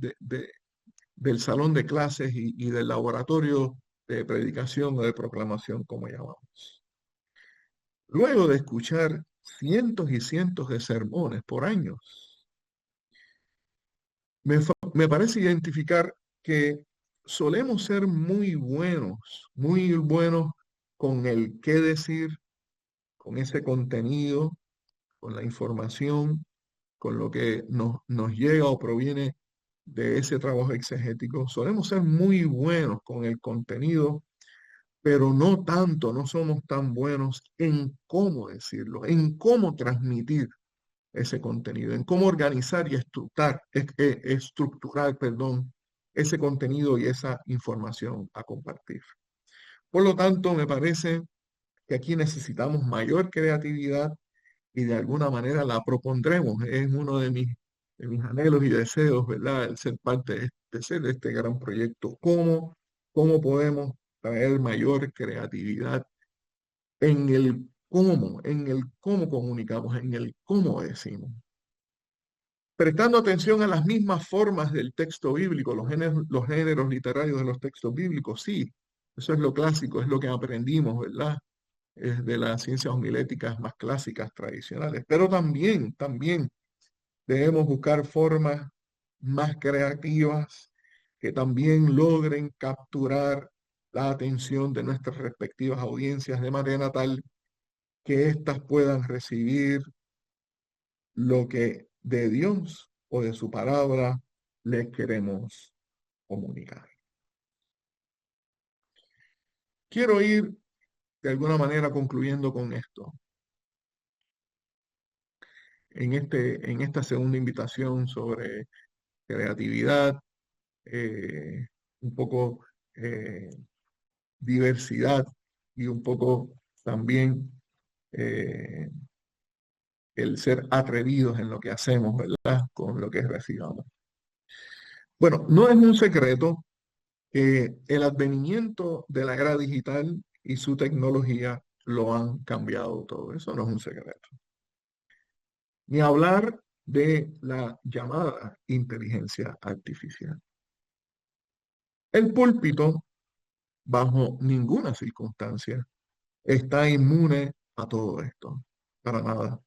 del salón de clases y del laboratorio de predicación o de proclamación, como llamamos. Luego de escuchar cientos y cientos de sermones por años, me parece identificar que solemos ser muy buenos con el qué decir, con ese contenido, con la información, con lo que nos llega o proviene de ese trabajo exegético. Solemos ser muy buenos con el contenido, pero no tanto, no somos tan buenos en cómo decirlo, en cómo transmitir ese contenido, en cómo organizar y estructurar, ese contenido y esa información a compartir. Por lo tanto, me parece que aquí necesitamos mayor creatividad y de alguna manera la propondremos. Es uno de mis anhelos y deseos, ¿verdad? El ser parte de este gran proyecto. ¿Cómo podemos traer mayor creatividad en el cómo comunicamos, en el cómo decimos? Prestando atención a las mismas formas del texto bíblico, los géneros literarios de los textos bíblicos, sí, eso es lo clásico, es lo que aprendimos, ¿verdad? Es de las ciencias homiléticas más clásicas, tradicionales, pero también debemos buscar formas más creativas que también logren capturar la atención de nuestras respectivas audiencias de manera tal que éstas puedan recibir lo que de Dios o de su palabra les queremos comunicar. Quiero ir de alguna manera concluyendo con esto. En esta segunda invitación sobre creatividad, un poco diversidad y un poco también el ser atrevidos en lo que hacemos, ¿verdad? Con lo que recibamos. Bueno, no es un secreto que el advenimiento de la era digital y su tecnología lo han cambiado todo. Eso no es un secreto. Ni hablar de la llamada inteligencia artificial. El púlpito, bajo ninguna circunstancia, está inmune a todo esto, para nada.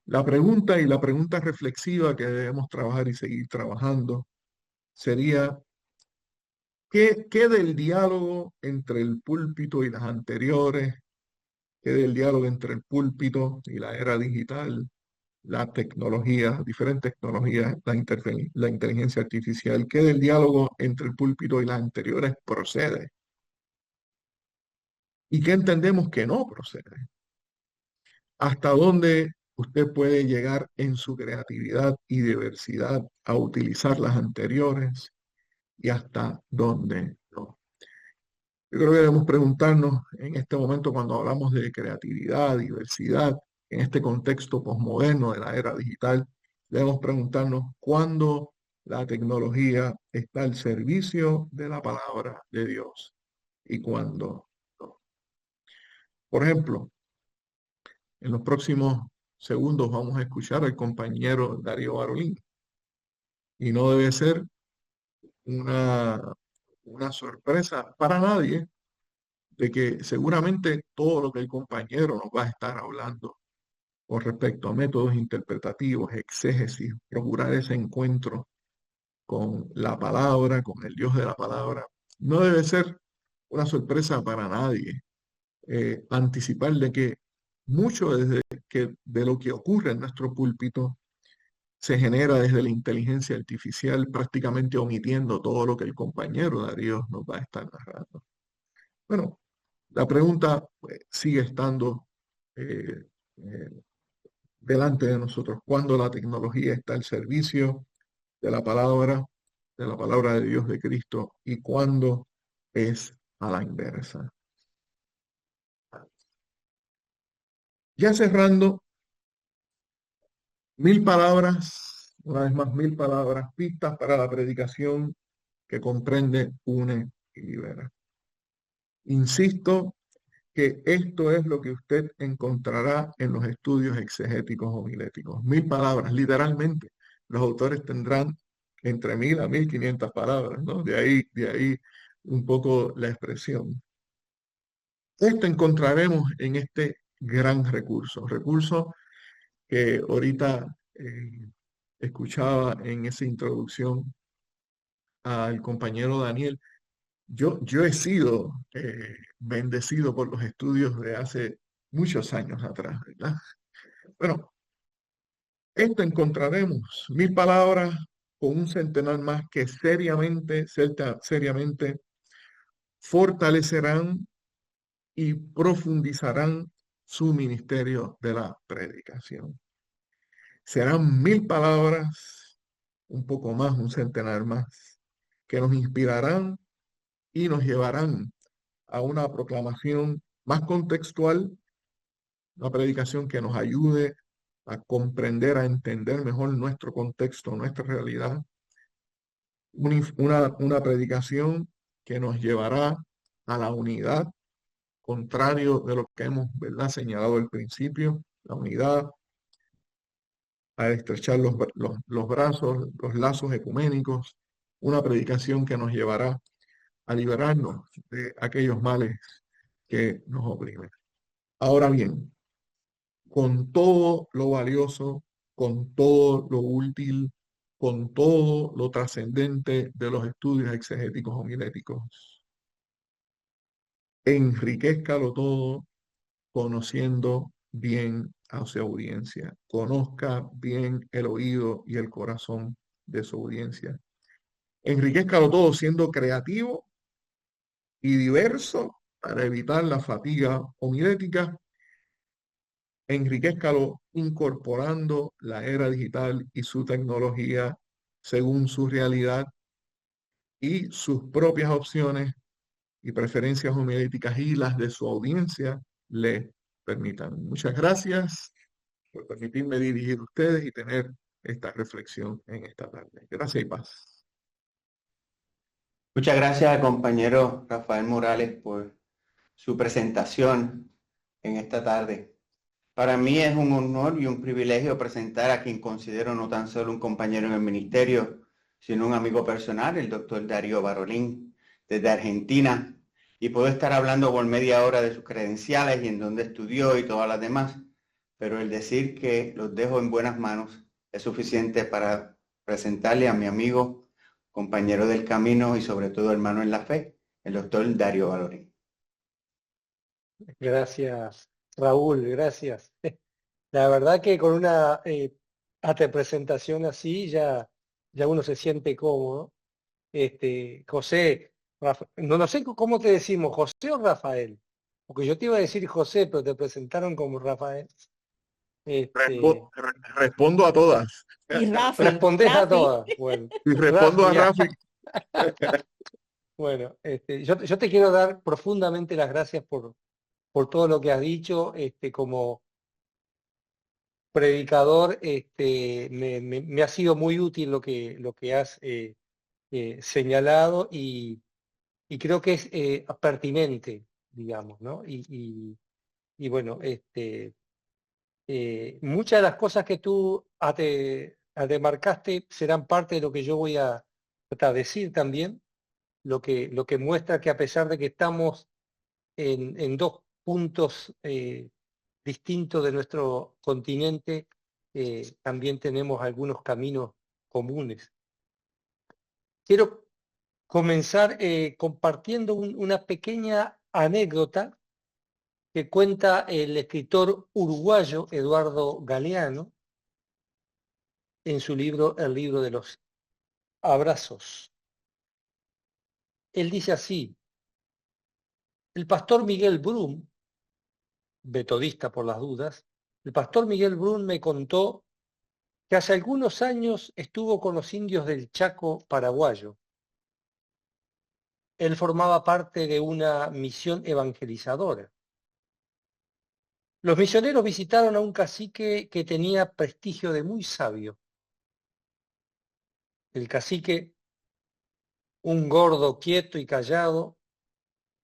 La pregunta reflexiva que debemos trabajar y seguir trabajando sería, ¿qué del diálogo entre el púlpito y las anteriores? ¿Qué del diálogo entre el púlpito y la era digital? La tecnología, diferentes tecnologías, la inteligencia artificial, ¿qué del diálogo entre el púlpito y las anteriores procede? ¿Y qué entendemos que no procede? ¿Hasta dónde usted puede llegar en su creatividad y diversidad a utilizar las anteriores y hasta dónde no? Yo creo que debemos preguntarnos en este momento cuando hablamos de creatividad, diversidad, en este contexto posmoderno de la era digital, debemos preguntarnos cuándo la tecnología está al servicio de la palabra de Dios y cuándo no. Por ejemplo, en los próximos segundos vamos a escuchar al compañero Darío Barolín. Y no debe ser una sorpresa para nadie de que seguramente todo lo que el compañero nos va a estar hablando con respecto a métodos interpretativos, exégesis, procurar ese encuentro con la palabra, con el Dios de la palabra, no debe ser una sorpresa para nadie. Anticipar de que mucho de lo que ocurre en nuestro púlpito se genera desde la inteligencia artificial, prácticamente omitiendo todo lo que el compañero Darío nos va a estar narrando. Bueno, la pregunta pues, sigue estando eh, eh, delante de nosotros. ¿Cuándo la tecnología está al servicio de la palabra de Dios de Cristo, y cuándo es a la inversa? Ya cerrando, 1000 palabras, una vez más 1000 palabras, pistas para la predicación que comprende, une y libera. Insisto que esto es lo que usted encontrará en los estudios exegéticos homiléticos. 1000 palabras, literalmente. Los autores tendrán entre 1000 a 1500 palabras, ¿no? De ahí un poco la expresión. Esto encontraremos en este gran recurso que ahorita escuchaba en esa introducción al compañero Daniel. Yo he sido bendecido por los estudios de hace muchos años atrás, ¿verdad? Bueno, esto encontraremos 1000 palabras con un centenar más que seriamente fortalecerán y profundizarán su ministerio de la predicación. Serán 1000 palabras, un poco más, un centenar más, que nos inspirarán y nos llevarán a una proclamación más contextual, una predicación que nos ayude a comprender, a entender mejor nuestro contexto, nuestra realidad, una predicación que nos llevará a la unidad, contrario de lo que hemos, ¿verdad?, señalado al principio, la unidad, a estrechar los brazos, los lazos ecuménicos, una predicación que nos llevará a liberarnos de aquellos males que nos oprimen. Ahora bien, con todo lo valioso, con todo lo útil, con todo lo trascendente de los estudios exegéticos homiléticos, enriquézcalo todo conociendo bien a su audiencia. Conozca bien el oído y el corazón de su audiencia. Enriquézcalo todo siendo creativo y diverso para evitar la fatiga homilética. Enriquézcalo incorporando la era digital y su tecnología según su realidad y sus propias opciones y preferencias homiléticas y las de su audiencia le permitan. Muchas gracias por permitirme dirigir a ustedes y tener esta reflexión en esta tarde. Gracias y paz.
Muchas gracias al compañero Rafael Morales por su presentación en esta tarde. Para mí es un honor y un privilegio presentar a quien considero no tan solo un compañero en el ministerio, sino un amigo personal, el doctor Darío Barolín, desde Argentina, y puedo estar hablando por media hora de sus credenciales y en dónde estudió y todas las demás, pero el decir que los dejo en buenas manos es suficiente para presentarle a mi amigo, compañero del camino y sobre todo hermano en la fe, el doctor Darío Barolín.
Gracias, Raúl, gracias. La verdad que con una presentación así ya uno se siente cómodo. José, no sé cómo te decimos, José o Rafael, porque yo te iba a decir José, pero te presentaron como Rafael.
Respondo a todas.
Y Rafi,
Respondés a
Rafi.
todas. Bueno,
Y respondo a Rafi.
Bueno, yo te quiero dar profundamente las gracias por todo lo que has dicho, como predicador, me ha sido muy útil lo que has señalado y creo que es pertinente, digamos, ¿no? Y bueno, muchas de las cosas que tú demarcaste serán parte de lo que yo voy a tratar de decir también, lo que muestra que a pesar de que estamos en dos puntos distintos de nuestro continente, también tenemos algunos caminos comunes. Quiero comenzar compartiendo una pequeña anécdota que cuenta el escritor uruguayo Eduardo Galeano en su libro El libro de los abrazos. Él dice así: el pastor Miguel Brum, metodista por las dudas, el pastor Miguel Brum me contó que hace algunos años estuvo con los indios del Chaco paraguayo. Él formaba parte de una misión evangelizadora. Los misioneros visitaron a un cacique que tenía prestigio de muy sabio. El cacique, un gordo quieto y callado,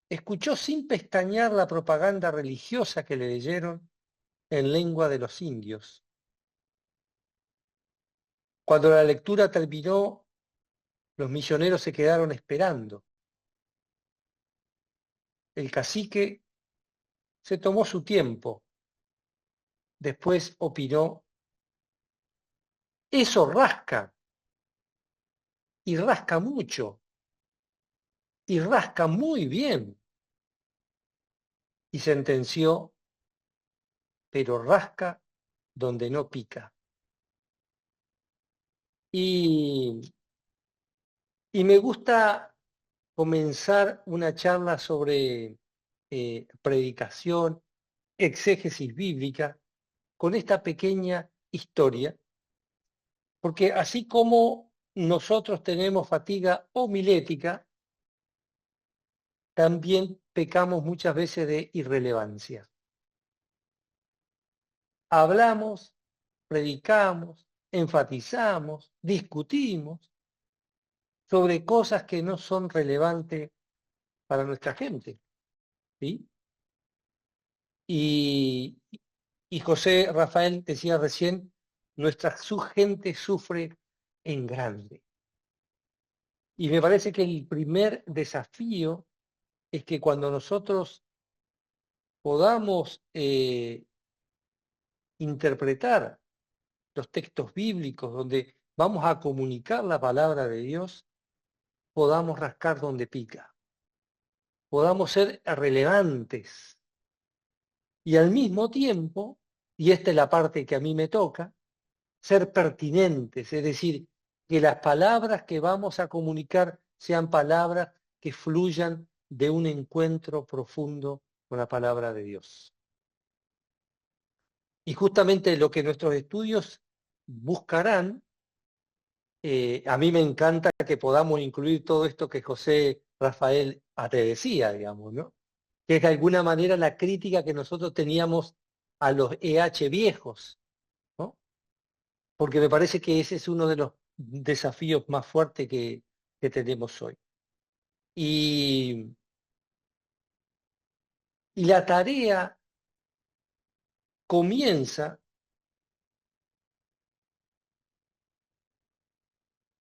escuchó sin pestañear la propaganda religiosa que le leyeron en lengua de los indios. Cuando la lectura terminó, los misioneros se quedaron esperando. El cacique se tomó su tiempo. Después opinó: eso rasca, y rasca mucho, y rasca muy bien. Y sentenció: pero rasca donde no pica. Y me gusta comenzar una charla sobre predicación, exégesis bíblica, con esta pequeña historia, porque así como nosotros tenemos fatiga homilética, también pecamos muchas veces de irrelevancia. Hablamos, predicamos, enfatizamos, discutimos sobre cosas que no son relevantes para nuestra gente, ¿sí? Y José Rafael decía recién, su gente sufre en grande. Y me parece que el primer desafío es que cuando nosotros podamos interpretar los textos bíblicos donde vamos a comunicar la palabra de Dios, podamos rascar donde pica, podamos ser relevantes y al mismo tiempo, y esta es la parte que a mí me toca, ser pertinentes, es decir, que las palabras que vamos a comunicar sean palabras que fluyan de un encuentro profundo con la palabra de Dios. Y justamente lo que nuestros estudios buscarán, a mí me encanta que podamos incluir todo esto que José Rafael te decía, digamos, ¿no? Que es de alguna manera la crítica que nosotros teníamos a los EH viejos, ¿no? Porque me parece que ese es uno de los desafíos más fuertes que tenemos hoy. Y la tarea comienza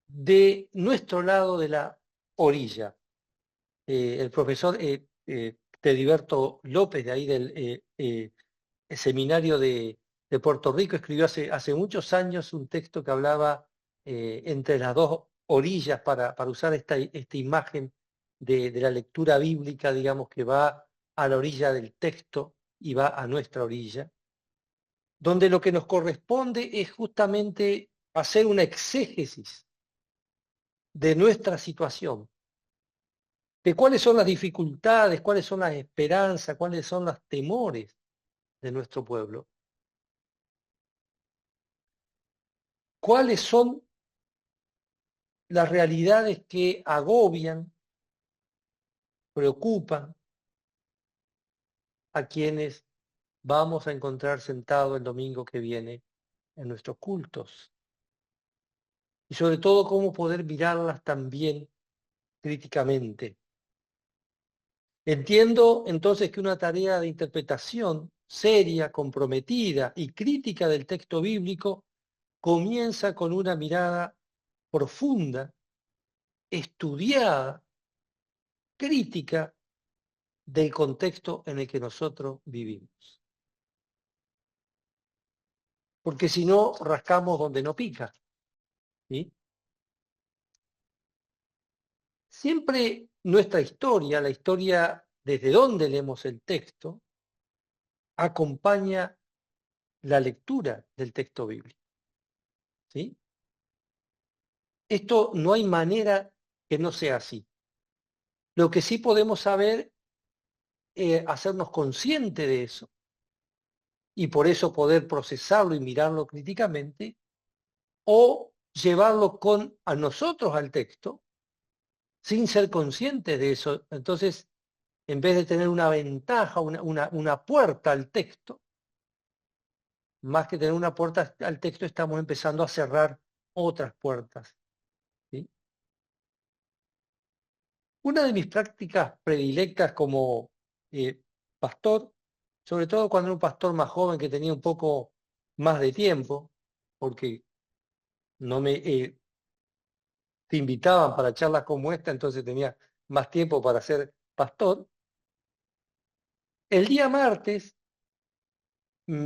de nuestro lado de la orilla. El profesor Tediberto López, de ahí del seminario de Puerto Rico, escribió hace muchos años un texto que hablaba entre las dos orillas para usar esta imagen de la lectura bíblica, digamos, que va a la orilla del texto y va a nuestra orilla, donde lo que nos corresponde es justamente hacer una exégesis de nuestra situación, de cuáles son las dificultades, cuáles son las esperanzas, cuáles son los temores de nuestro pueblo, cuáles son las realidades que agobian, preocupan a quienes vamos a encontrar sentados el domingo que viene en nuestros cultos. Y sobre todo cómo poder mirarlas también críticamente. Entiendo entonces que una tarea de interpretación seria, comprometida y crítica del texto bíblico comienza con una mirada profunda, estudiada, crítica del contexto en el que nosotros vivimos. Porque si no, rascamos donde no pica, ¿sí? Siempre nuestra historia, la historia desde donde leemos el texto, acompaña la lectura del texto bíblico. ¿Sí? Esto no hay manera que no sea así. Lo que sí podemos saber, hacernos conscientes de eso, y por eso poder procesarlo y mirarlo críticamente, o llevarlo a nosotros al texto, sin ser conscientes de eso. Entonces, en vez de tener una ventaja, una puerta al texto, más que tener una puerta al texto, estamos empezando a cerrar otras puertas. ¿Sí? Una de mis prácticas predilectas como pastor, sobre todo cuando era un pastor más joven que tenía un poco más de tiempo, porque no te invitaban para charlas como esta, entonces tenía más tiempo para ser pastor. El día martes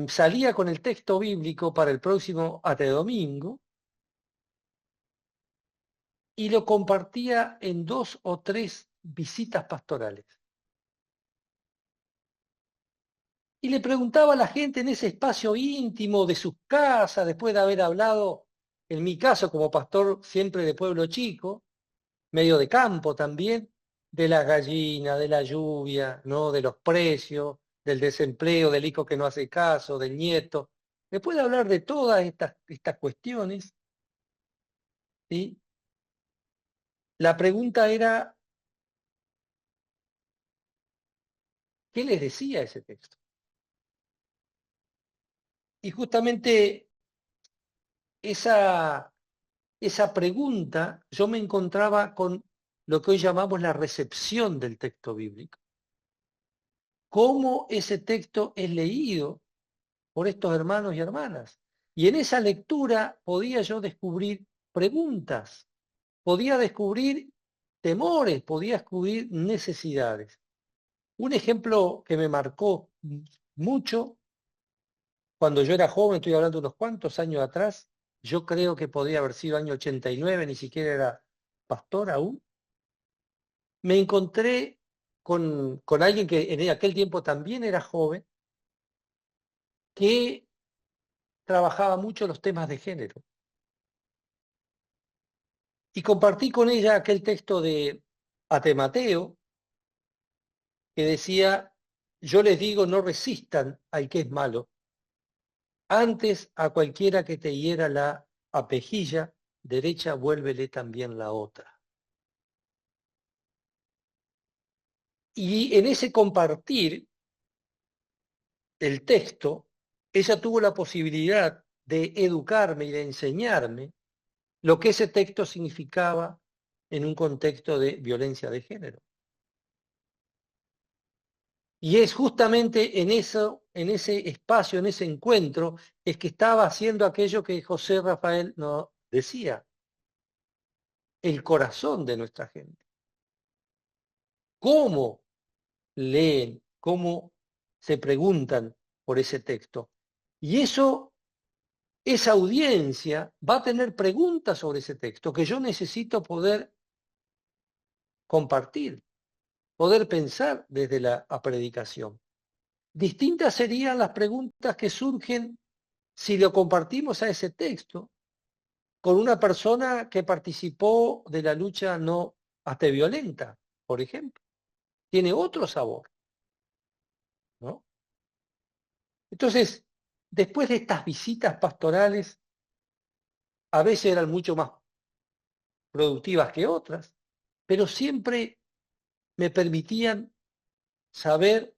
salía con el texto bíblico para el próximo domingo y lo compartía en 2 o 3 visitas pastorales. Y le preguntaba a la gente en ese espacio íntimo de sus casas, después de haber hablado, en mi caso como pastor siempre de pueblo chico, medio de campo también, de la gallina, de la lluvia, ¿no? De los precios, del desempleo, del hijo que no hace caso, del nieto. Después de hablar de todas estas cuestiones, ¿sí? La pregunta era, ¿qué les decía ese texto? Y justamente esa pregunta, yo me encontraba con lo que hoy llamamos la recepción del texto bíblico. ¿Cómo ese texto es leído por estos hermanos y hermanas? Y en esa lectura podía yo descubrir preguntas, podía descubrir temores, podía descubrir necesidades. Un ejemplo que me marcó mucho, cuando yo era joven, estoy hablando de unos cuantos años atrás, yo creo que podría haber sido año 89, ni siquiera era pastor aún, me encontré con alguien que en aquel tiempo también era joven, que trabajaba mucho los temas de género. Y compartí con ella aquel texto de Mateo, que decía, yo les digo, no resistan al que es malo, antes a cualquiera que te hiera la apejilla derecha, vuélvele también la otra. Y en ese compartir el texto, ella tuvo la posibilidad de educarme y de enseñarme lo que ese texto significaba en un contexto de violencia de género. Y es justamente en ese espacio, en ese encuentro, es que estaba haciendo aquello que José Rafael nos decía, el corazón de nuestra gente. ¿Cómo leen? ¿Cómo se preguntan por ese texto? Y esa audiencia va a tener preguntas sobre ese texto que yo necesito poder compartir, poder pensar desde la predicación. Distintas serían las preguntas que surgen si lo compartimos a ese texto con una persona que participó de la lucha no hasta violenta, por ejemplo. Tiene otro sabor, ¿no? Entonces, después de estas visitas pastorales, a veces eran mucho más productivas que otras, pero siempre me permitían saber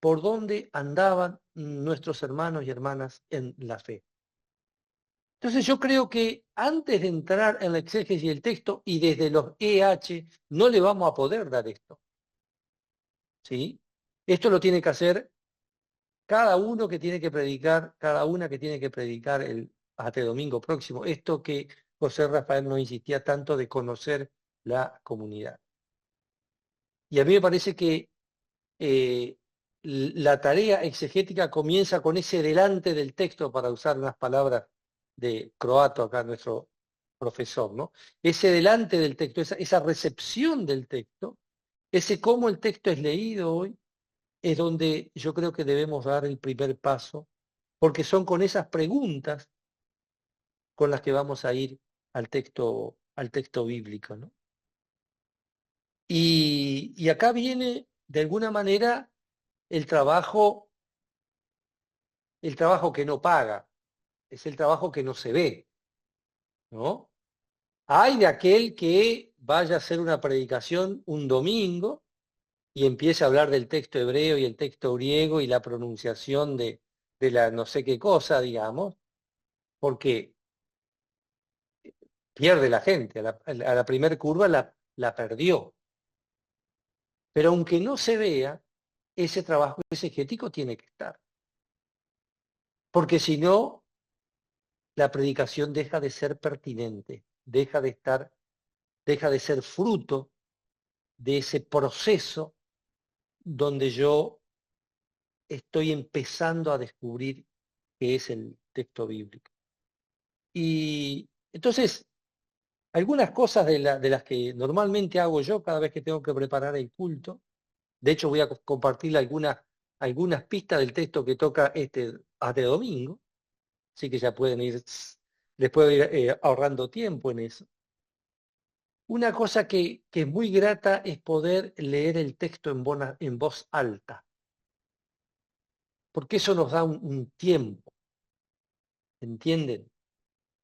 por dónde andaban nuestros hermanos y hermanas en la fe. Entonces yo creo que antes de entrar en la exégesis del texto y desde los EH no le vamos a poder dar esto. ¿Sí? Esto lo tiene que hacer cada uno que tiene que predicar, cada una que tiene que predicar hasta el domingo próximo. Esto que José Rafael nos insistía tanto de conocer la comunidad. Y a mí me parece que la tarea exegética comienza con ese delante del texto, para usar unas palabras de croato acá nuestro profesor, ¿no? Ese delante del texto, esa recepción del texto, ese cómo el texto es leído hoy, es donde yo creo que debemos dar el primer paso, porque son con esas preguntas con las que vamos a ir al texto bíblico, ¿no? Y acá viene, de alguna manera, el trabajo que no paga, es el trabajo que no se ve, ¿no? Hay de aquel que vaya a hacer una predicación un domingo y empiece a hablar del texto hebreo y el texto griego y la pronunciación de la no sé qué cosa, digamos, porque pierde la gente, a la primer curva la perdió. Pero aunque no se vea, ese trabajo exegético tiene que estar. Porque si no, la predicación deja de ser pertinente, deja de ser fruto de ese proceso donde yo estoy empezando a descubrir qué es el texto bíblico. Y entonces, algunas cosas de las que normalmente hago yo cada vez que tengo que preparar el culto, de hecho voy a compartir algunas pistas del texto que toca este domingo, así que ya les puedo ir ahorrando tiempo en eso. Una cosa que es muy grata es poder leer el texto en voz alta, porque eso nos da un tiempo, ¿entienden?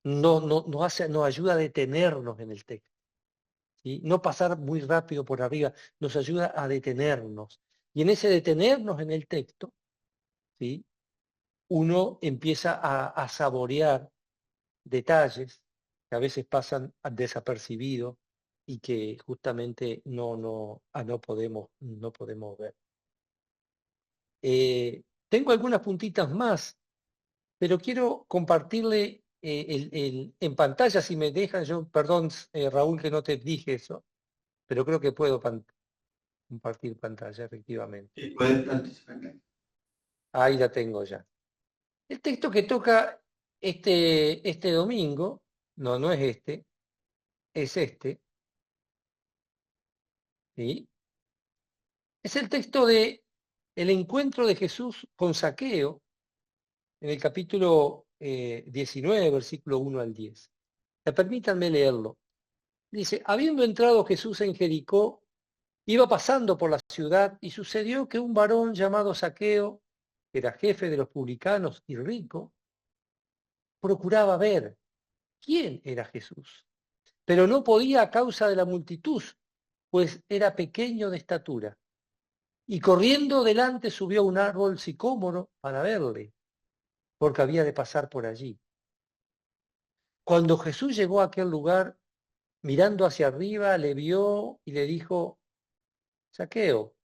Nos ayuda a detenernos en el texto, ¿sí? No pasar muy rápido por arriba, nos ayuda a detenernos. Y en ese detenernos en el texto, ¿sí? Uno empieza a saborear detalles que a veces pasan desapercibidos y que justamente no podemos ver. Tengo algunas puntitas más, pero quiero compartirle en pantalla, si me dejan, perdón, Raúl, que no te dije eso, pero creo que puedo compartir pantalla, efectivamente.
Sí, puedes participar.
Ahí la tengo ya. El texto que toca este domingo, no es es este, ¿sí? Es el texto de el encuentro de Jesús con Zaqueo, en el capítulo 19, versículo 1 al 10. Permítanme leerlo. Dice, habiendo entrado Jesús en Jericó, iba pasando por la ciudad y sucedió que un varón llamado Zaqueo, que era jefe de los publicanos y rico, procuraba ver quién era Jesús, pero no podía a causa de la multitud, pues era pequeño de estatura. Y corriendo delante subió a un árbol sicómoro para verle, porque había de pasar por allí. Cuando Jesús llegó a aquel lugar, mirando hacia arriba, le vio y le dijo, Zaqueo,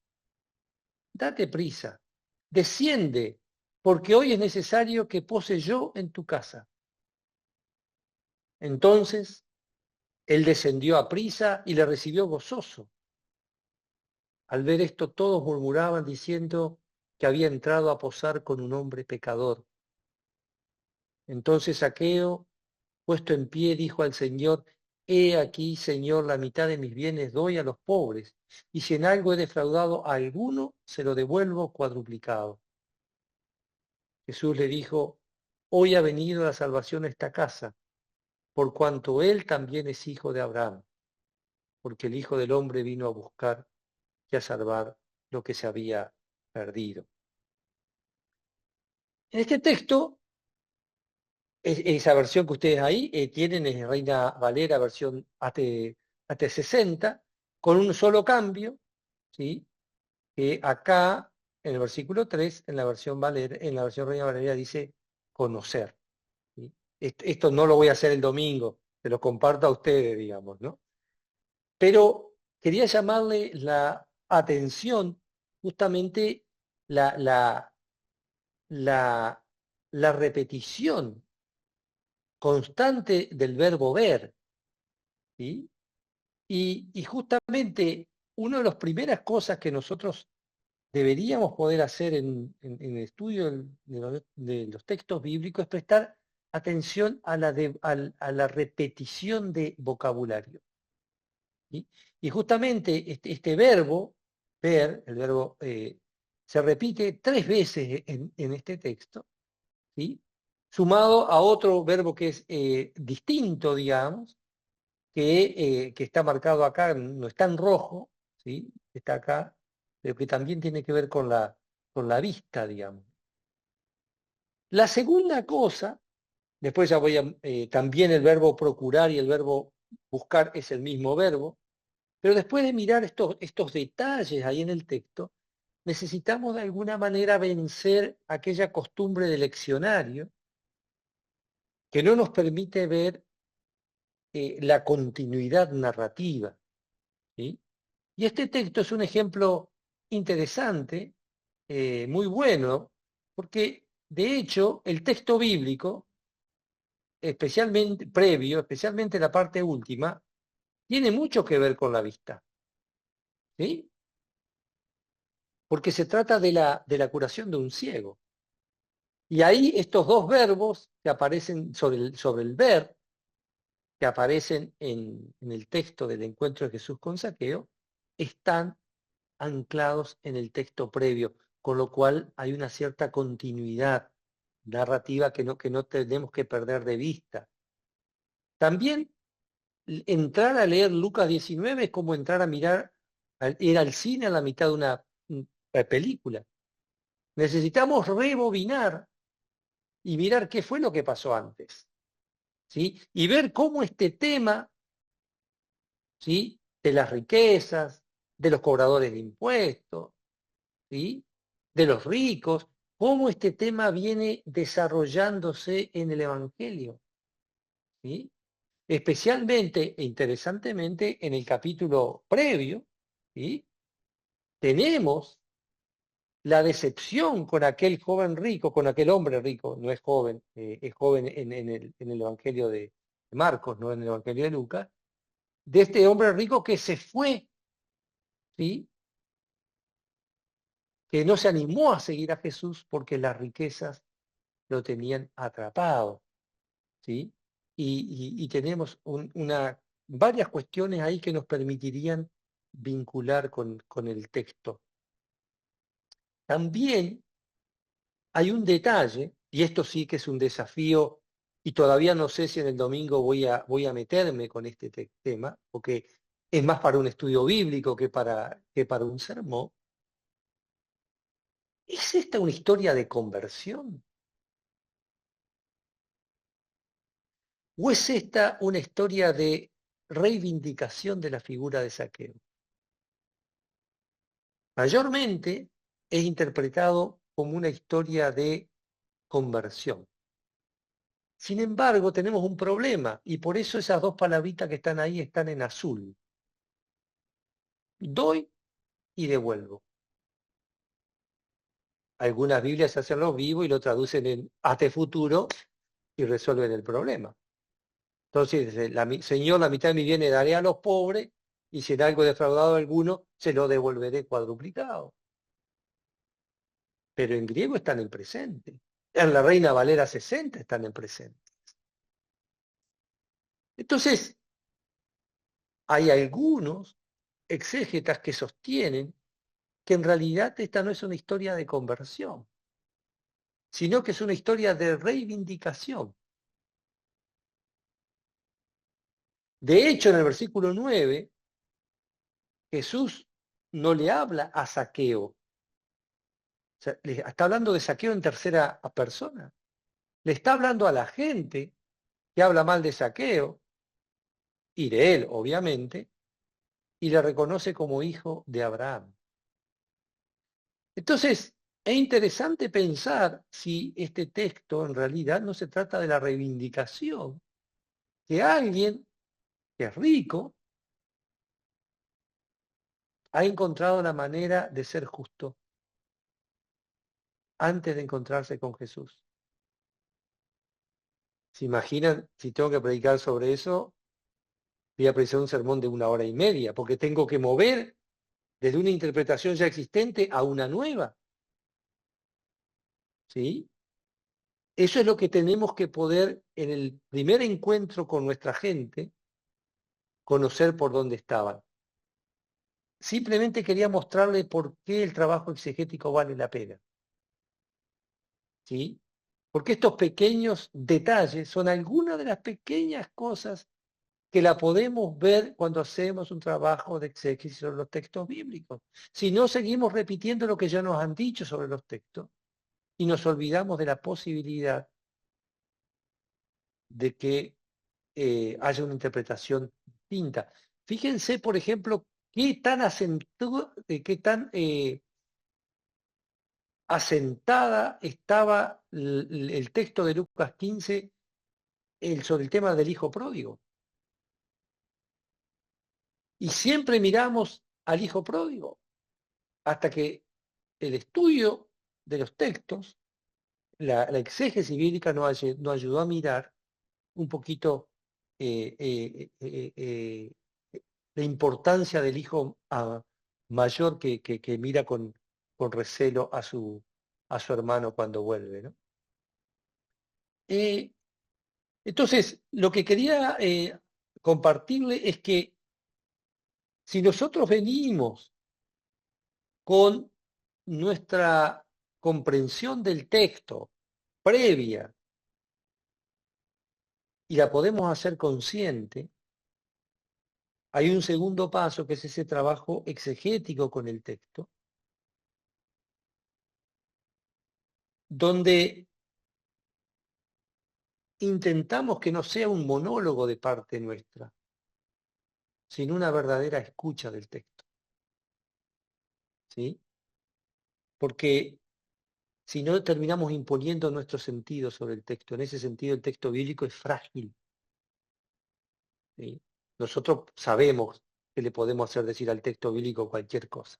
date prisa, desciende, porque hoy es necesario que pose yo en tu casa. Entonces, él descendió a prisa y le recibió gozoso. Al ver esto, todos murmuraban diciendo que había entrado a posar con un hombre pecador. Entonces Zaqueo, puesto en pie, dijo al Señor, he aquí, Señor, la mitad de mis bienes doy a los pobres, y si en algo he defraudado a alguno, se lo devuelvo cuadruplicado. Jesús le dijo, hoy ha venido la salvación a esta casa, por cuanto él también es hijo de Abraham, porque el Hijo del Hombre vino a buscar y a salvar lo que se había perdido. En este texto, esa versión que ustedes ahí tienen es Reina Valera, versión AT60, con un solo cambio, ¿sí? Que acá, en el versículo 3, en la versión Reina Valera dice conocer. ¿Sí? Esto no lo voy a hacer el domingo, se lo comparto a ustedes, digamos, ¿no? Pero quería llamarle la atención justamente la repetición constante del verbo ver, ¿sí? Y justamente una de las primeras cosas que nosotros deberíamos poder hacer en el estudio de los textos bíblicos es prestar atención a la repetición de vocabulario, ¿sí? Y justamente este verbo, ver, el verbo se repite 3 veces en este texto, ¿sí? Sumado a otro verbo que es distinto, digamos, que está marcado acá, no está en rojo, ¿sí? Está acá, pero que también tiene que ver con la vista, digamos. La segunda cosa, después ya voy a, también el verbo procurar y el verbo buscar es el mismo verbo, pero después de mirar estos detalles ahí en el texto, necesitamos de alguna manera vencer aquella costumbre del leccionario que no nos permite ver la continuidad narrativa, ¿sí? Y este texto es un ejemplo interesante, muy bueno, porque de hecho el texto bíblico, especialmente previo, especialmente la parte última, tiene mucho que ver con la vista, ¿sí? Porque se trata de la curación de un ciego. Y ahí estos dos verbos que aparecen sobre el ver, que aparecen en el texto del encuentro de Jesús con Zaqueo, están anclados en el texto previo, con lo cual hay una cierta continuidad narrativa que no tenemos que perder de vista. También entrar a leer Lucas 19 es como entrar a mirar, ir al cine a la mitad de una película. Necesitamos rebobinar y mirar qué fue lo que pasó antes, ¿sí? Y ver cómo este tema, ¿sí?, de las riquezas, de los cobradores de impuestos, ¿sí?, de los ricos, cómo este tema viene desarrollándose en el Evangelio, ¿sí? Especialmente e interesantemente en el capítulo previo, ¿sí?, tenemos la decepción con aquel joven rico, con aquel hombre rico, no es joven, es joven en el Evangelio de Marcos, no en el Evangelio de Lucas, de este hombre rico que se fue, ¿sí?, que no se animó a seguir a Jesús porque las riquezas lo tenían atrapado, ¿sí? Y tenemos varias cuestiones ahí que nos permitirían vincular con el texto. También hay un detalle, y esto sí que es un desafío, y todavía no sé si en el domingo voy a meterme con este tema, porque es más para un estudio bíblico que para un sermón. ¿Es esta una historia de conversión? ¿O es esta una historia de reivindicación de la figura de Zaqueo? Mayormente es interpretado como una historia de conversión. Sin embargo, tenemos un problema y por eso esas dos palabritas que están ahí están en azul. Doy y devuelvo. Algunas Biblias hacen los vivos y lo traducen en hasta futuro y resuelven el problema. Entonces, Señor, la mitad de mi bienes daré a los pobres y si en algo defraudado a alguno, se lo devolveré cuadruplicado. Pero en griego están en presente. En la Reina Valera 60 están en presente. Entonces, hay algunos exégetas que sostienen que en realidad esta no es una historia de conversión, sino que es una historia de reivindicación. De hecho, en el versículo 9, Jesús no le habla a Zaqueo. O sea, le está hablando de Zaqueo en tercera persona. Le está hablando a la gente que habla mal de Zaqueo, y de él, obviamente, y le reconoce como hijo de Abraham. Entonces, es interesante pensar si este texto en realidad no se trata de la reivindicación que alguien que es rico ha encontrado la manera de ser justo antes de encontrarse con Jesús. ¿Se imaginan si tengo que predicar sobre eso? Voy a predicar un sermón de 1 hora y media, porque tengo que mover desde una interpretación ya existente a una nueva. ¿Sí? Eso es lo que tenemos que poder, en el primer encuentro con nuestra gente, conocer por dónde estaban. simplemente quería mostrarle por qué el trabajo exegético vale la pena. ¿Sí? Porque estos pequeños detalles son algunas de las pequeñas cosas que la podemos ver cuando hacemos un trabajo de exégesis sobre los textos bíblicos. Si no, seguimos repitiendo lo que ya nos han dicho sobre los textos y nos olvidamos de la posibilidad de que haya una interpretación distinta. Fíjense, por ejemplo, qué tan asentada estaba el texto de Lucas 15 sobre el tema del hijo pródigo. Y siempre miramos al hijo pródigo, hasta que el estudio de los textos, la exégesis bíblica nos ayudó a mirar un poquito la importancia del hijo mayor que mira con recelo a su hermano cuando vuelve, ¿no? Entonces, lo que quería compartirle es que si nosotros venimos con nuestra comprensión del texto previa y la podemos hacer consciente, hay un segundo paso que es ese trabajo exegético con el texto, donde intentamos que no sea un monólogo de parte nuestra, sino una verdadera escucha del texto. ¿Sí? Porque si no terminamos imponiendo nuestro sentido sobre el texto. En ese sentido, el texto bíblico es frágil. ¿Sí? Nosotros sabemos que le podemos hacer decir al texto bíblico cualquier cosa.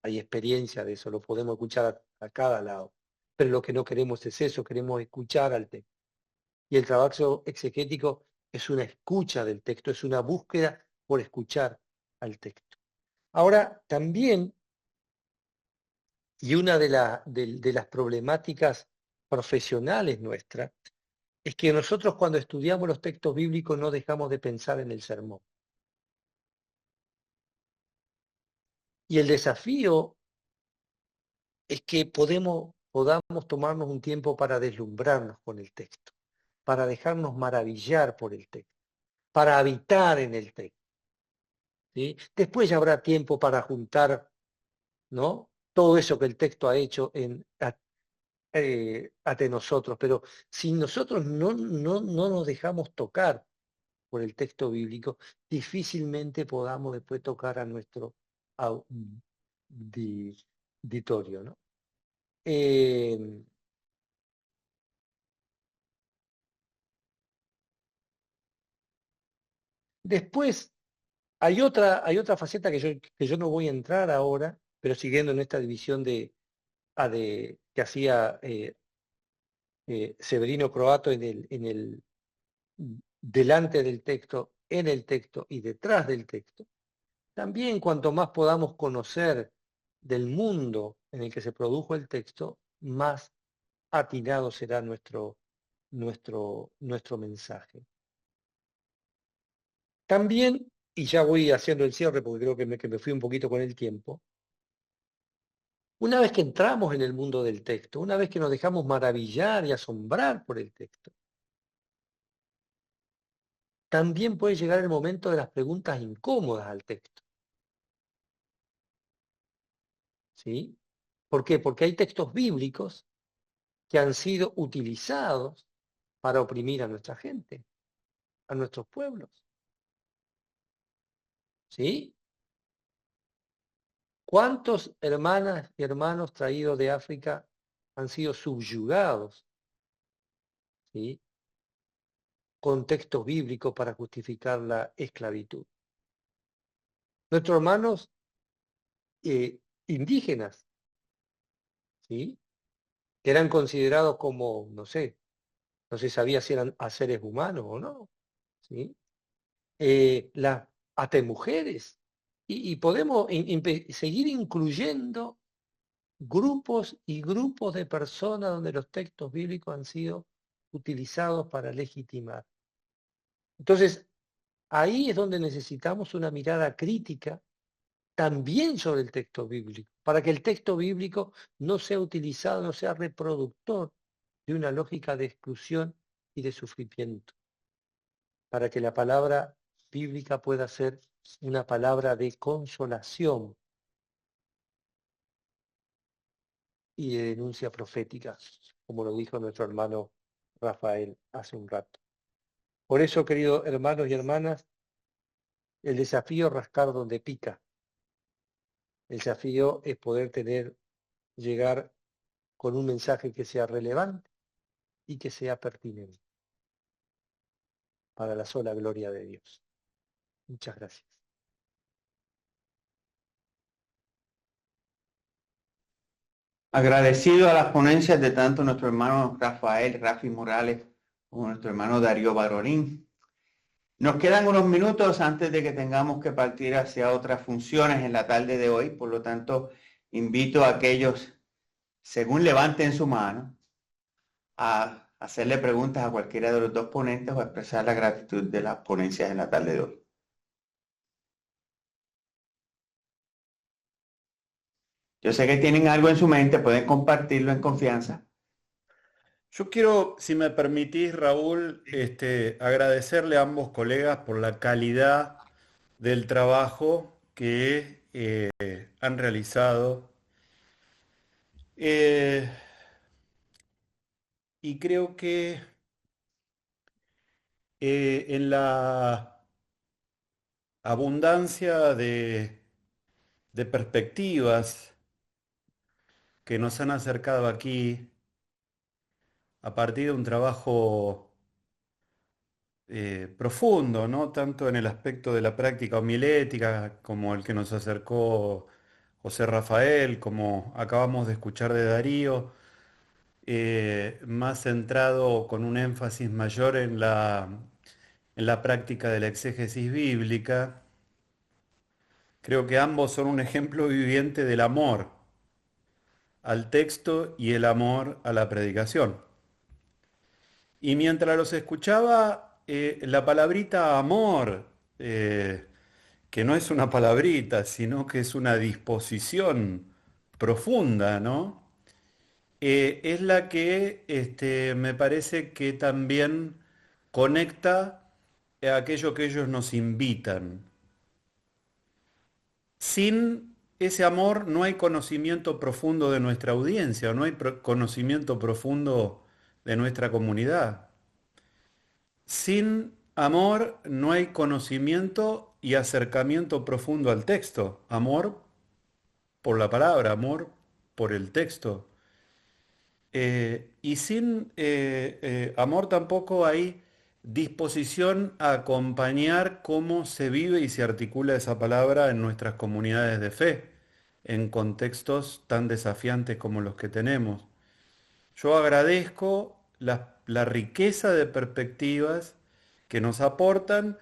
Hay experiencia de eso, lo podemos escuchar a cada lado. Pero lo que no queremos es eso, queremos escuchar al texto. Y el trabajo exegético es una escucha del texto, es una búsqueda por escuchar al texto. Ahora, también, y una de las problemáticas profesionales nuestras, es que nosotros cuando estudiamos los textos bíblicos no dejamos de pensar en el sermón. Y el desafío es que podamos tomarnos un tiempo para deslumbrarnos con el texto, para dejarnos maravillar por el texto, para habitar en el texto. ¿Sí? Después ya habrá tiempo para juntar, ¿no?, todo eso que el texto ha hecho ante nosotros, pero si nosotros no nos dejamos tocar por el texto bíblico, difícilmente podamos después tocar a nuestro auditorio, ¿no? Después hay otra faceta que yo no voy a entrar ahora, pero siguiendo en esta división que hacía Severino Croato delante del texto, en el texto y detrás del texto. También cuanto más podamos conocer del mundo en el que se produjo el texto, más atinado será nuestro mensaje. También, y ya voy haciendo el cierre porque creo que me fui un poquito con el tiempo, una vez que entramos en el mundo del texto, una vez que nos dejamos maravillar y asombrar por el texto, también puede llegar el momento de las preguntas incómodas al texto. ¿Sí? ¿Por qué? Porque hay textos bíblicos que han sido utilizados para oprimir a nuestra gente, a nuestros pueblos. ¿Sí? ¿Cuántos hermanas y hermanos traídos de África han sido subyugados, ¿sí?, con textos bíblicos para justificar la esclavitud? Nuestros hermanos indígenas, ¿sí?, que eran considerados como, no se sabía si eran seres humanos o no, ¿sí? Hasta mujeres. Y podemos seguir incluyendo grupos y grupos de personas donde los textos bíblicos han sido utilizados para legitimar. Entonces, ahí es donde necesitamos una mirada crítica también sobre el texto bíblico, para que el texto bíblico no sea utilizado, no sea reproductor de una lógica de exclusión y de sufrimiento, para que la palabra bíblica pueda ser una palabra de consolación y de denuncia profética, como lo dijo nuestro hermano Rafael hace un rato. Por eso, queridos hermanos y hermanas, el desafío es rascar donde pica. El desafío es poder llegar con un mensaje que sea relevante y que sea pertinente para la sola gloria de Dios. Muchas gracias.
Agradecido a las ponencias de tanto nuestro hermano Rafi Morales, como nuestro hermano Darío Barolín. Nos quedan unos minutos antes de que tengamos que partir hacia otras funciones en la tarde de hoy, por lo tanto, invito a aquellos, según levanten su mano, a hacerle preguntas a cualquiera de los dos ponentes o a expresar la gratitud de las ponencias en la tarde de hoy. Yo sé que tienen algo en su mente, pueden compartirlo en confianza.
Yo quiero, si me permitís, Raúl, agradecerle a ambos colegas por la calidad del trabajo que han realizado. Y creo que en la abundancia de perspectivas que nos han acercado aquí a partir de un trabajo profundo, ¿no? Tanto en el aspecto de la práctica homilética como el que nos acercó José Rafael, como acabamos de escuchar de Darío, más centrado con un énfasis mayor en la práctica de la exégesis bíblica. Creo que ambos son un ejemplo viviente del amor al texto y el amor a la predicación. Y mientras los escuchaba, la palabrita amor, que no es una palabrita, sino que es una disposición profunda, ¿no? Es la que me parece que también conecta a aquello que ellos nos invitan. Sin ese amor no hay conocimiento profundo de nuestra audiencia, no hay conocimiento profundo de nuestra comunidad. Sin amor no hay conocimiento y acercamiento profundo al texto. Amor por la palabra, amor por el texto. Y sin amor tampoco hay disposición a acompañar cómo se vive y se articula esa palabra en nuestras comunidades de fe, en contextos tan desafiantes como los que tenemos. Yo agradezco la riqueza de perspectivas que nos aportan,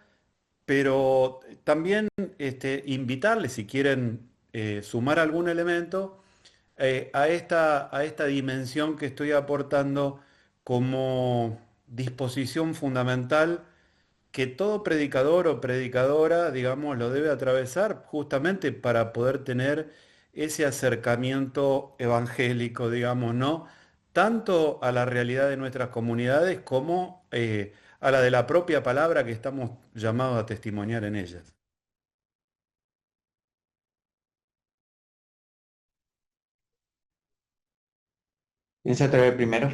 pero también invitarles, si quieren sumar algún elemento, a esta dimensión que estoy aportando como disposición fundamental que todo predicador o predicadora, digamos, lo debe atravesar justamente para poder tener ese acercamiento evangélico, digamos, ¿no? Tanto a la realidad de nuestras comunidades como a la de la propia palabra que estamos llamados a testimoniar en ellas.
¿Quién se atreve primero?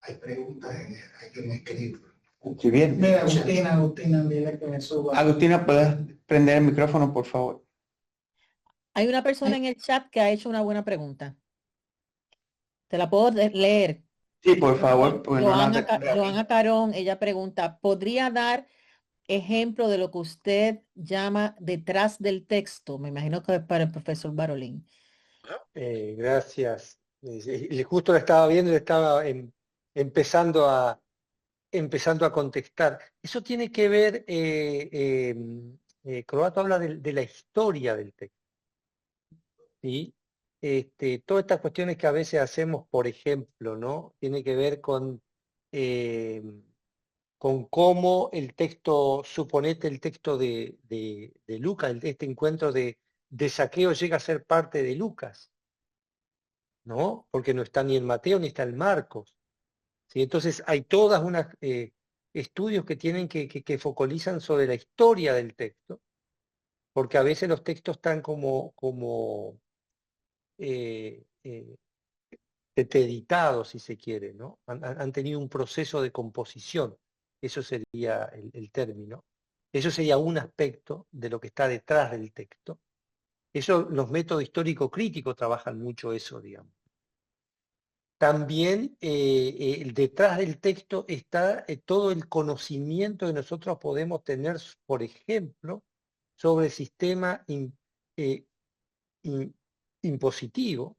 Hay preguntas, hay que me escribir.
Escribir.
Mira, Agustina, dile que me suba.
Agustina, ¿puedes prender el micrófono, por favor?
Hay una persona en el chat que ha hecho una buena pregunta. Te la puedo leer.
Sí, por favor. Pues
Joana Carón, ella pregunta, ¿podría dar ejemplo de lo que usted llama detrás del texto? Me imagino que es para el profesor Barolín.
Gracias. Justo la estaba viendo y estaba empezando a contestar. Eso tiene que ver, Croato habla de la historia del texto. ¿Sí? Todas estas cuestiones que a veces hacemos, por ejemplo, ¿no? Tiene que ver con con cómo el texto, suponete el texto de Lucas, este encuentro de Zaqueo llega a ser parte de Lucas, ¿no? Porque no está ni en Mateo ni está en Marcos. ¿Sí? Entonces hay todas unas estudios que tienen que focalizan sobre la historia del texto, porque a veces los textos están como eh, eh, editados, si se quiere, ¿no? Han tenido un proceso de composición, eso sería el término. Eso sería un aspecto de lo que está detrás del texto. Eso, los métodos histórico-críticos trabajan mucho eso, digamos. También detrás del texto está todo el conocimiento que nosotros podemos tener, por ejemplo, sobre el sistema impositivo,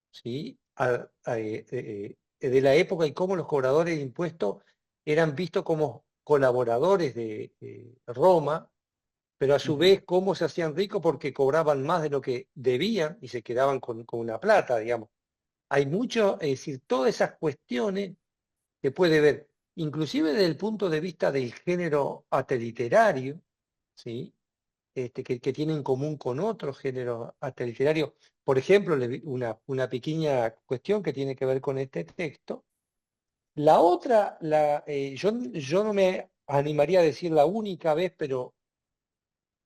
¿sí? De la época y cómo los cobradores de impuestos eran vistos como colaboradores de Roma, pero a su vez cómo se hacían ricos porque cobraban más de lo que debían y se quedaban con una plata, digamos. Hay mucho, es decir, todas esas cuestiones que puede ver, inclusive desde el punto de vista del género ateliterario, ¿sí? Que tiene en común con otros géneros ateliterarios. Por ejemplo, una pequeña cuestión que tiene que ver con este texto. La otra, yo no me animaría a decir la única vez, pero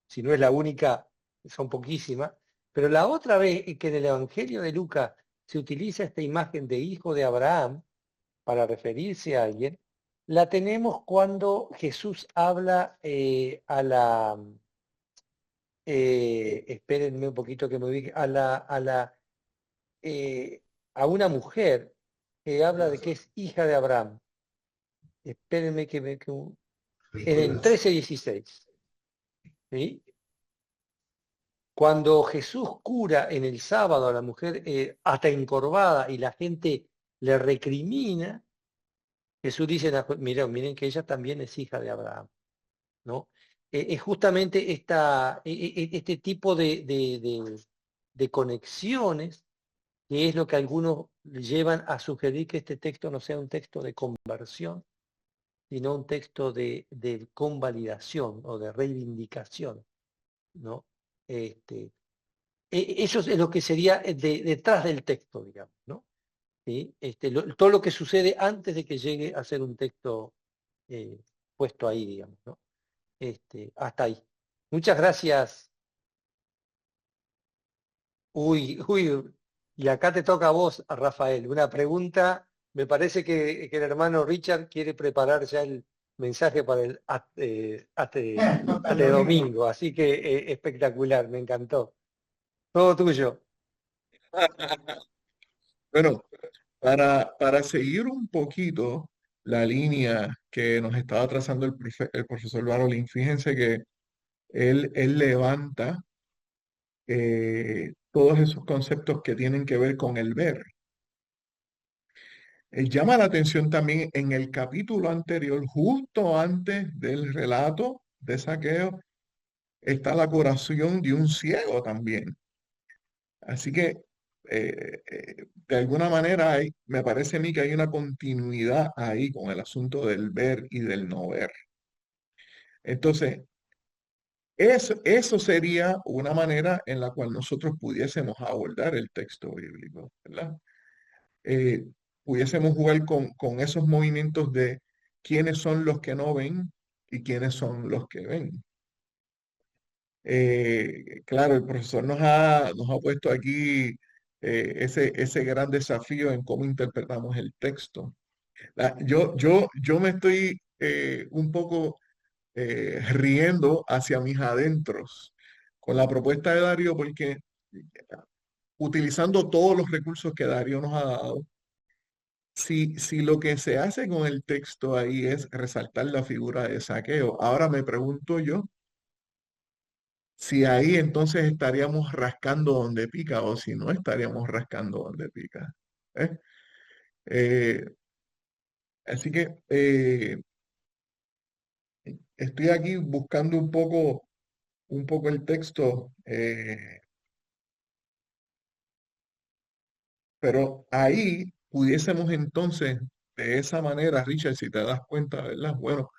si no es la única, son poquísimas, pero la otra vez que en el Evangelio de Lucas se utiliza esta imagen de hijo de Abraham para referirse a alguien, la tenemos cuando Jesús habla espérenme un poquito que me ubique, a una mujer que habla de que es hija de Abraham. Espérenme en el 13:16. ¿Sí? Cuando Jesús cura en el sábado a la mujer hasta encorvada y la gente le recrimina, Jesús dice, miren que ella también es hija de Abraham, ¿no? Es justamente este tipo de conexiones que es lo que algunos llevan a sugerir que este texto no sea un texto de conversión, sino un texto de convalidación o de reivindicación, ¿no? Eso es lo que sería detrás del texto, digamos, ¿no? ¿Sí? Todo lo que sucede antes de que llegue a ser un texto puesto ahí, digamos, ¿no? Hasta ahí. Muchas gracias. Uy, y acá te toca a vos, a Rafael, una pregunta. Me parece que el hermano Richard quiere preparar ya el mensaje para el ate domingo, así que espectacular, me encantó. Todo tuyo.
Bueno, para seguir un poquito la línea que nos estaba trazando el profesor Barolín, fíjense que él levanta todos esos conceptos que tienen que ver con el ver. Llama la atención también en el capítulo anterior, justo antes del relato de Zaqueo, está la curación de un ciego también. Así que, de alguna manera, me parece a mí que hay una continuidad ahí con el asunto del ver y del no ver. Entonces, eso sería una manera en la cual nosotros pudiésemos abordar el texto bíblico, ¿verdad? Eh, Pudiésemos jugar con esos movimientos de quiénes son los que no ven y quiénes son los que ven. Claro, el profesor nos ha puesto aquí ese gran desafío en cómo interpretamos el texto. Yo me estoy un poco riendo hacia mis adentros con la propuesta de Darío porque utilizando todos los recursos que Darío nos ha dado, si lo que se hace con el texto ahí es resaltar la figura de Zaqueo, ahora me pregunto yo si ahí entonces estaríamos rascando donde pica o si no estaríamos rascando donde pica. ¿Eh? Eh, Así que estoy aquí buscando un poco el texto, pero ahí pudiésemos entonces de esa manera, Richard, si te das cuenta, ¿verdad? Bueno,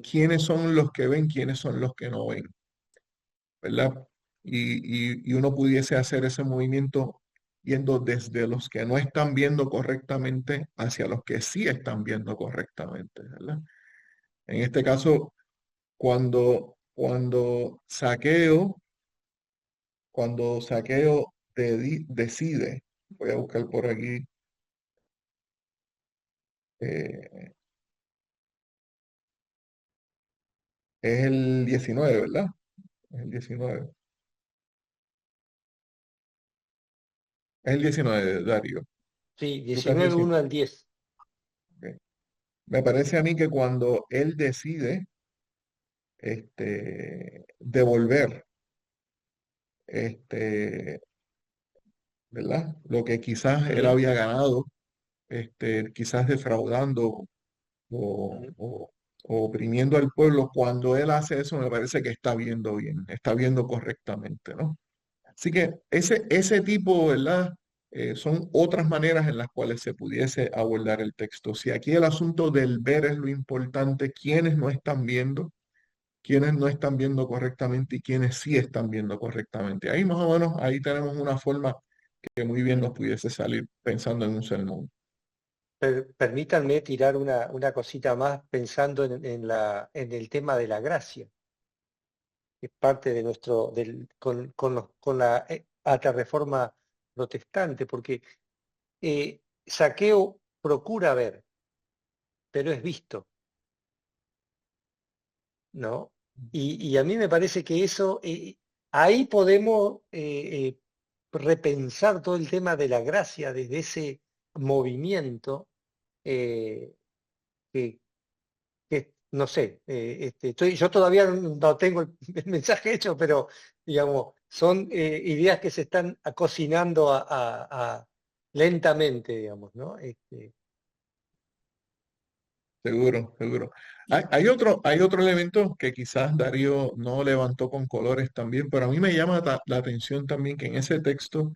quiénes son los que ven, quiénes son los que no ven, ¿verdad? Y uno pudiese hacer ese movimiento yendo desde los que no están viendo correctamente hacia los que sí están viendo correctamente, ¿verdad? En este caso, cuando Saqueo decide, voy a buscar por aquí, eh, es el 19, ¿verdad? Es el 19. Es el 19, Darío.
Sí,
Lucas
19,
19.
1 al 10.
Ok. Me parece a mí que cuando él decide devolver, este, ¿verdad? Lo que quizás él
Ujú,
había ganado, quizás defraudando o,
ujú.
o- o oprimiendo al pueblo, cuando él hace eso me parece que está viendo bien, está viendo correctamente, ¿no? Así que ese tipo, ¿verdad? Son otras maneras en las cuales se pudiese abordar el texto. Si aquí el asunto del ver es lo importante, quiénes no están viendo correctamente y quiénes sí están viendo correctamente. Ahí más o menos, ahí tenemos una forma que muy bien nos pudiese salir pensando en un sermón.
Permítanme tirar una cosita más pensando en el tema de la gracia, que es parte de con la alta reforma protestante, porque Saqueo procura ver, pero es visto, ¿no? Y a mí me parece que eso, ahí podemos repensar todo el tema de la gracia desde ese movimiento eh, que, no sé, yo todavía no tengo el, el mensaje hecho, pero digamos, son ideas que se están cocinando lentamente, digamos, ¿no?
Seguro, seguro. Hay otro elemento que quizás Darío no levantó con colores también, pero a mí me llama la atención también que en ese texto,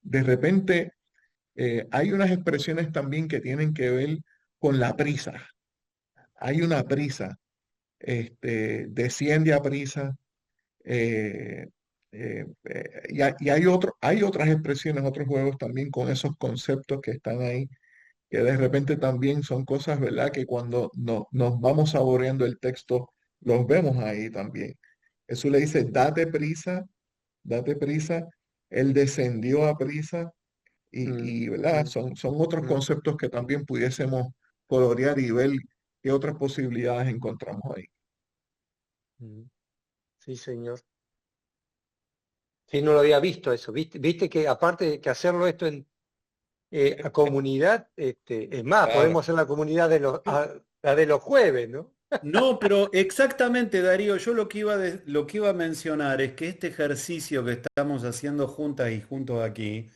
de repente, hay unas expresiones también que tienen que ver con la prisa. Hay una prisa, desciende a prisa, hay otras expresiones, otros juegos también con esos conceptos que están ahí que de repente también son cosas, ¿verdad? Que cuando nos vamos saboreando el texto, los vemos ahí también. Jesús le dice, date prisa, él descendió a prisa
Mm,
¿verdad?
mm,
Son otros
mm,
conceptos que también pudiésemos colorear y ver qué otras posibilidades encontramos ahí.
mm. Sí, señor. Sí, no lo había visto eso. Viste que aparte de que hacerlo esto en a comunidad, es más,
Claro.
podemos hacer la comunidad la de los jueves, ¿no?
No, pero exactamente, Darío, yo lo que iba a mencionar es que este ejercicio que estamos haciendo juntas y juntos aquí,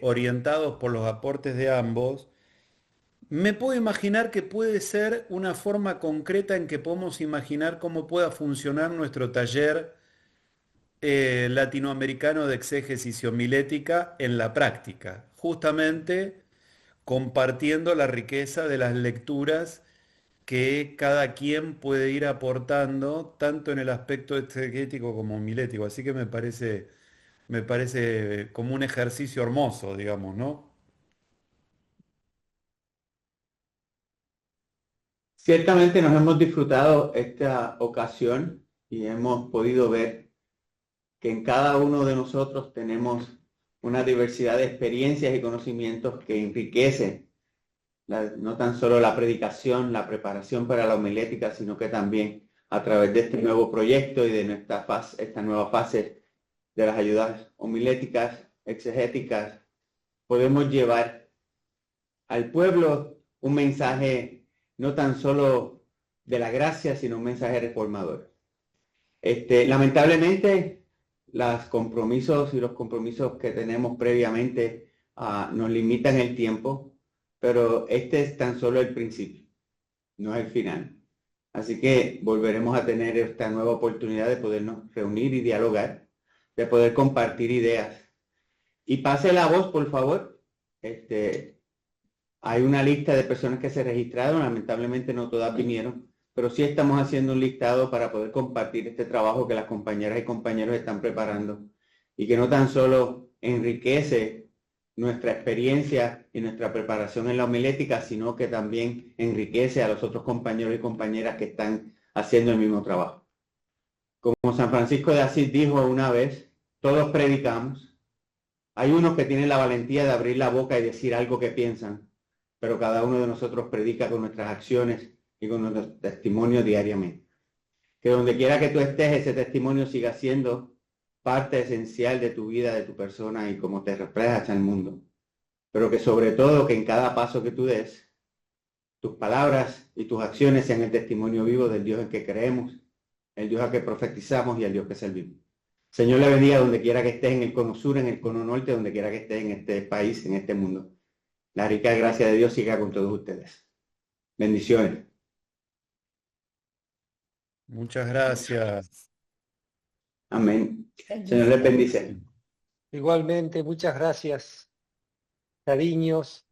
orientados por los aportes de ambos, me puedo imaginar que puede ser una forma concreta en que podemos imaginar cómo pueda funcionar nuestro taller latinoamericano de exégesis y homilética en la práctica, justamente compartiendo la riqueza de las lecturas que cada quien puede ir aportando, tanto en el aspecto exegético como homilético. Así que me parece como un ejercicio hermoso, digamos, ¿no?
Ciertamente nos hemos disfrutado esta ocasión y hemos podido ver que en cada uno de nosotros tenemos una diversidad de experiencias y conocimientos que enriquecen no tan solo la predicación, la preparación para la homilética, sino que también a través de este nuevo proyecto y de esta nueva fase de las ayudas homiléticas, exegéticas, podemos llevar al pueblo un mensaje no tan solo de la gracia, sino un mensaje reformador. Lamentablemente, los compromisos que tenemos previamente nos limitan el tiempo, pero este es tan solo el principio, no es el final. Así que volveremos a tener esta nueva oportunidad de podernos reunir y dialogar, de poder compartir ideas. Y pase la voz, por favor, Hay una lista de personas que se registraron, lamentablemente no todas vinieron, pero sí estamos haciendo un listado para poder compartir este trabajo que las compañeras y compañeros están preparando y que no tan solo enriquece nuestra experiencia y nuestra preparación en la homilética, sino que también enriquece a los otros compañeros y compañeras que están haciendo el mismo trabajo. Como San Francisco de Asís dijo una vez, todos predicamos. Hay unos que tienen la valentía de abrir la boca y decir algo que piensan, pero cada uno de nosotros predica con nuestras acciones y con nuestro testimonio diariamente. Que donde quiera que tú estés, ese testimonio siga siendo parte esencial de tu vida, de tu persona y cómo te reflejas al mundo. Pero que sobre todo, que en cada paso que tú des, tus palabras y tus acciones sean el testimonio vivo del Dios en que creemos, el Dios al que profetizamos y el Dios que servimos. Señor le bendiga donde quiera que estés, en el cono sur, en el cono norte, donde quiera que estés en este país, en este mundo. La rica gracia de Dios siga con todos ustedes. Bendiciones.
Muchas gracias.
Amén. Señor les bendice.
Igualmente, muchas gracias, cariños.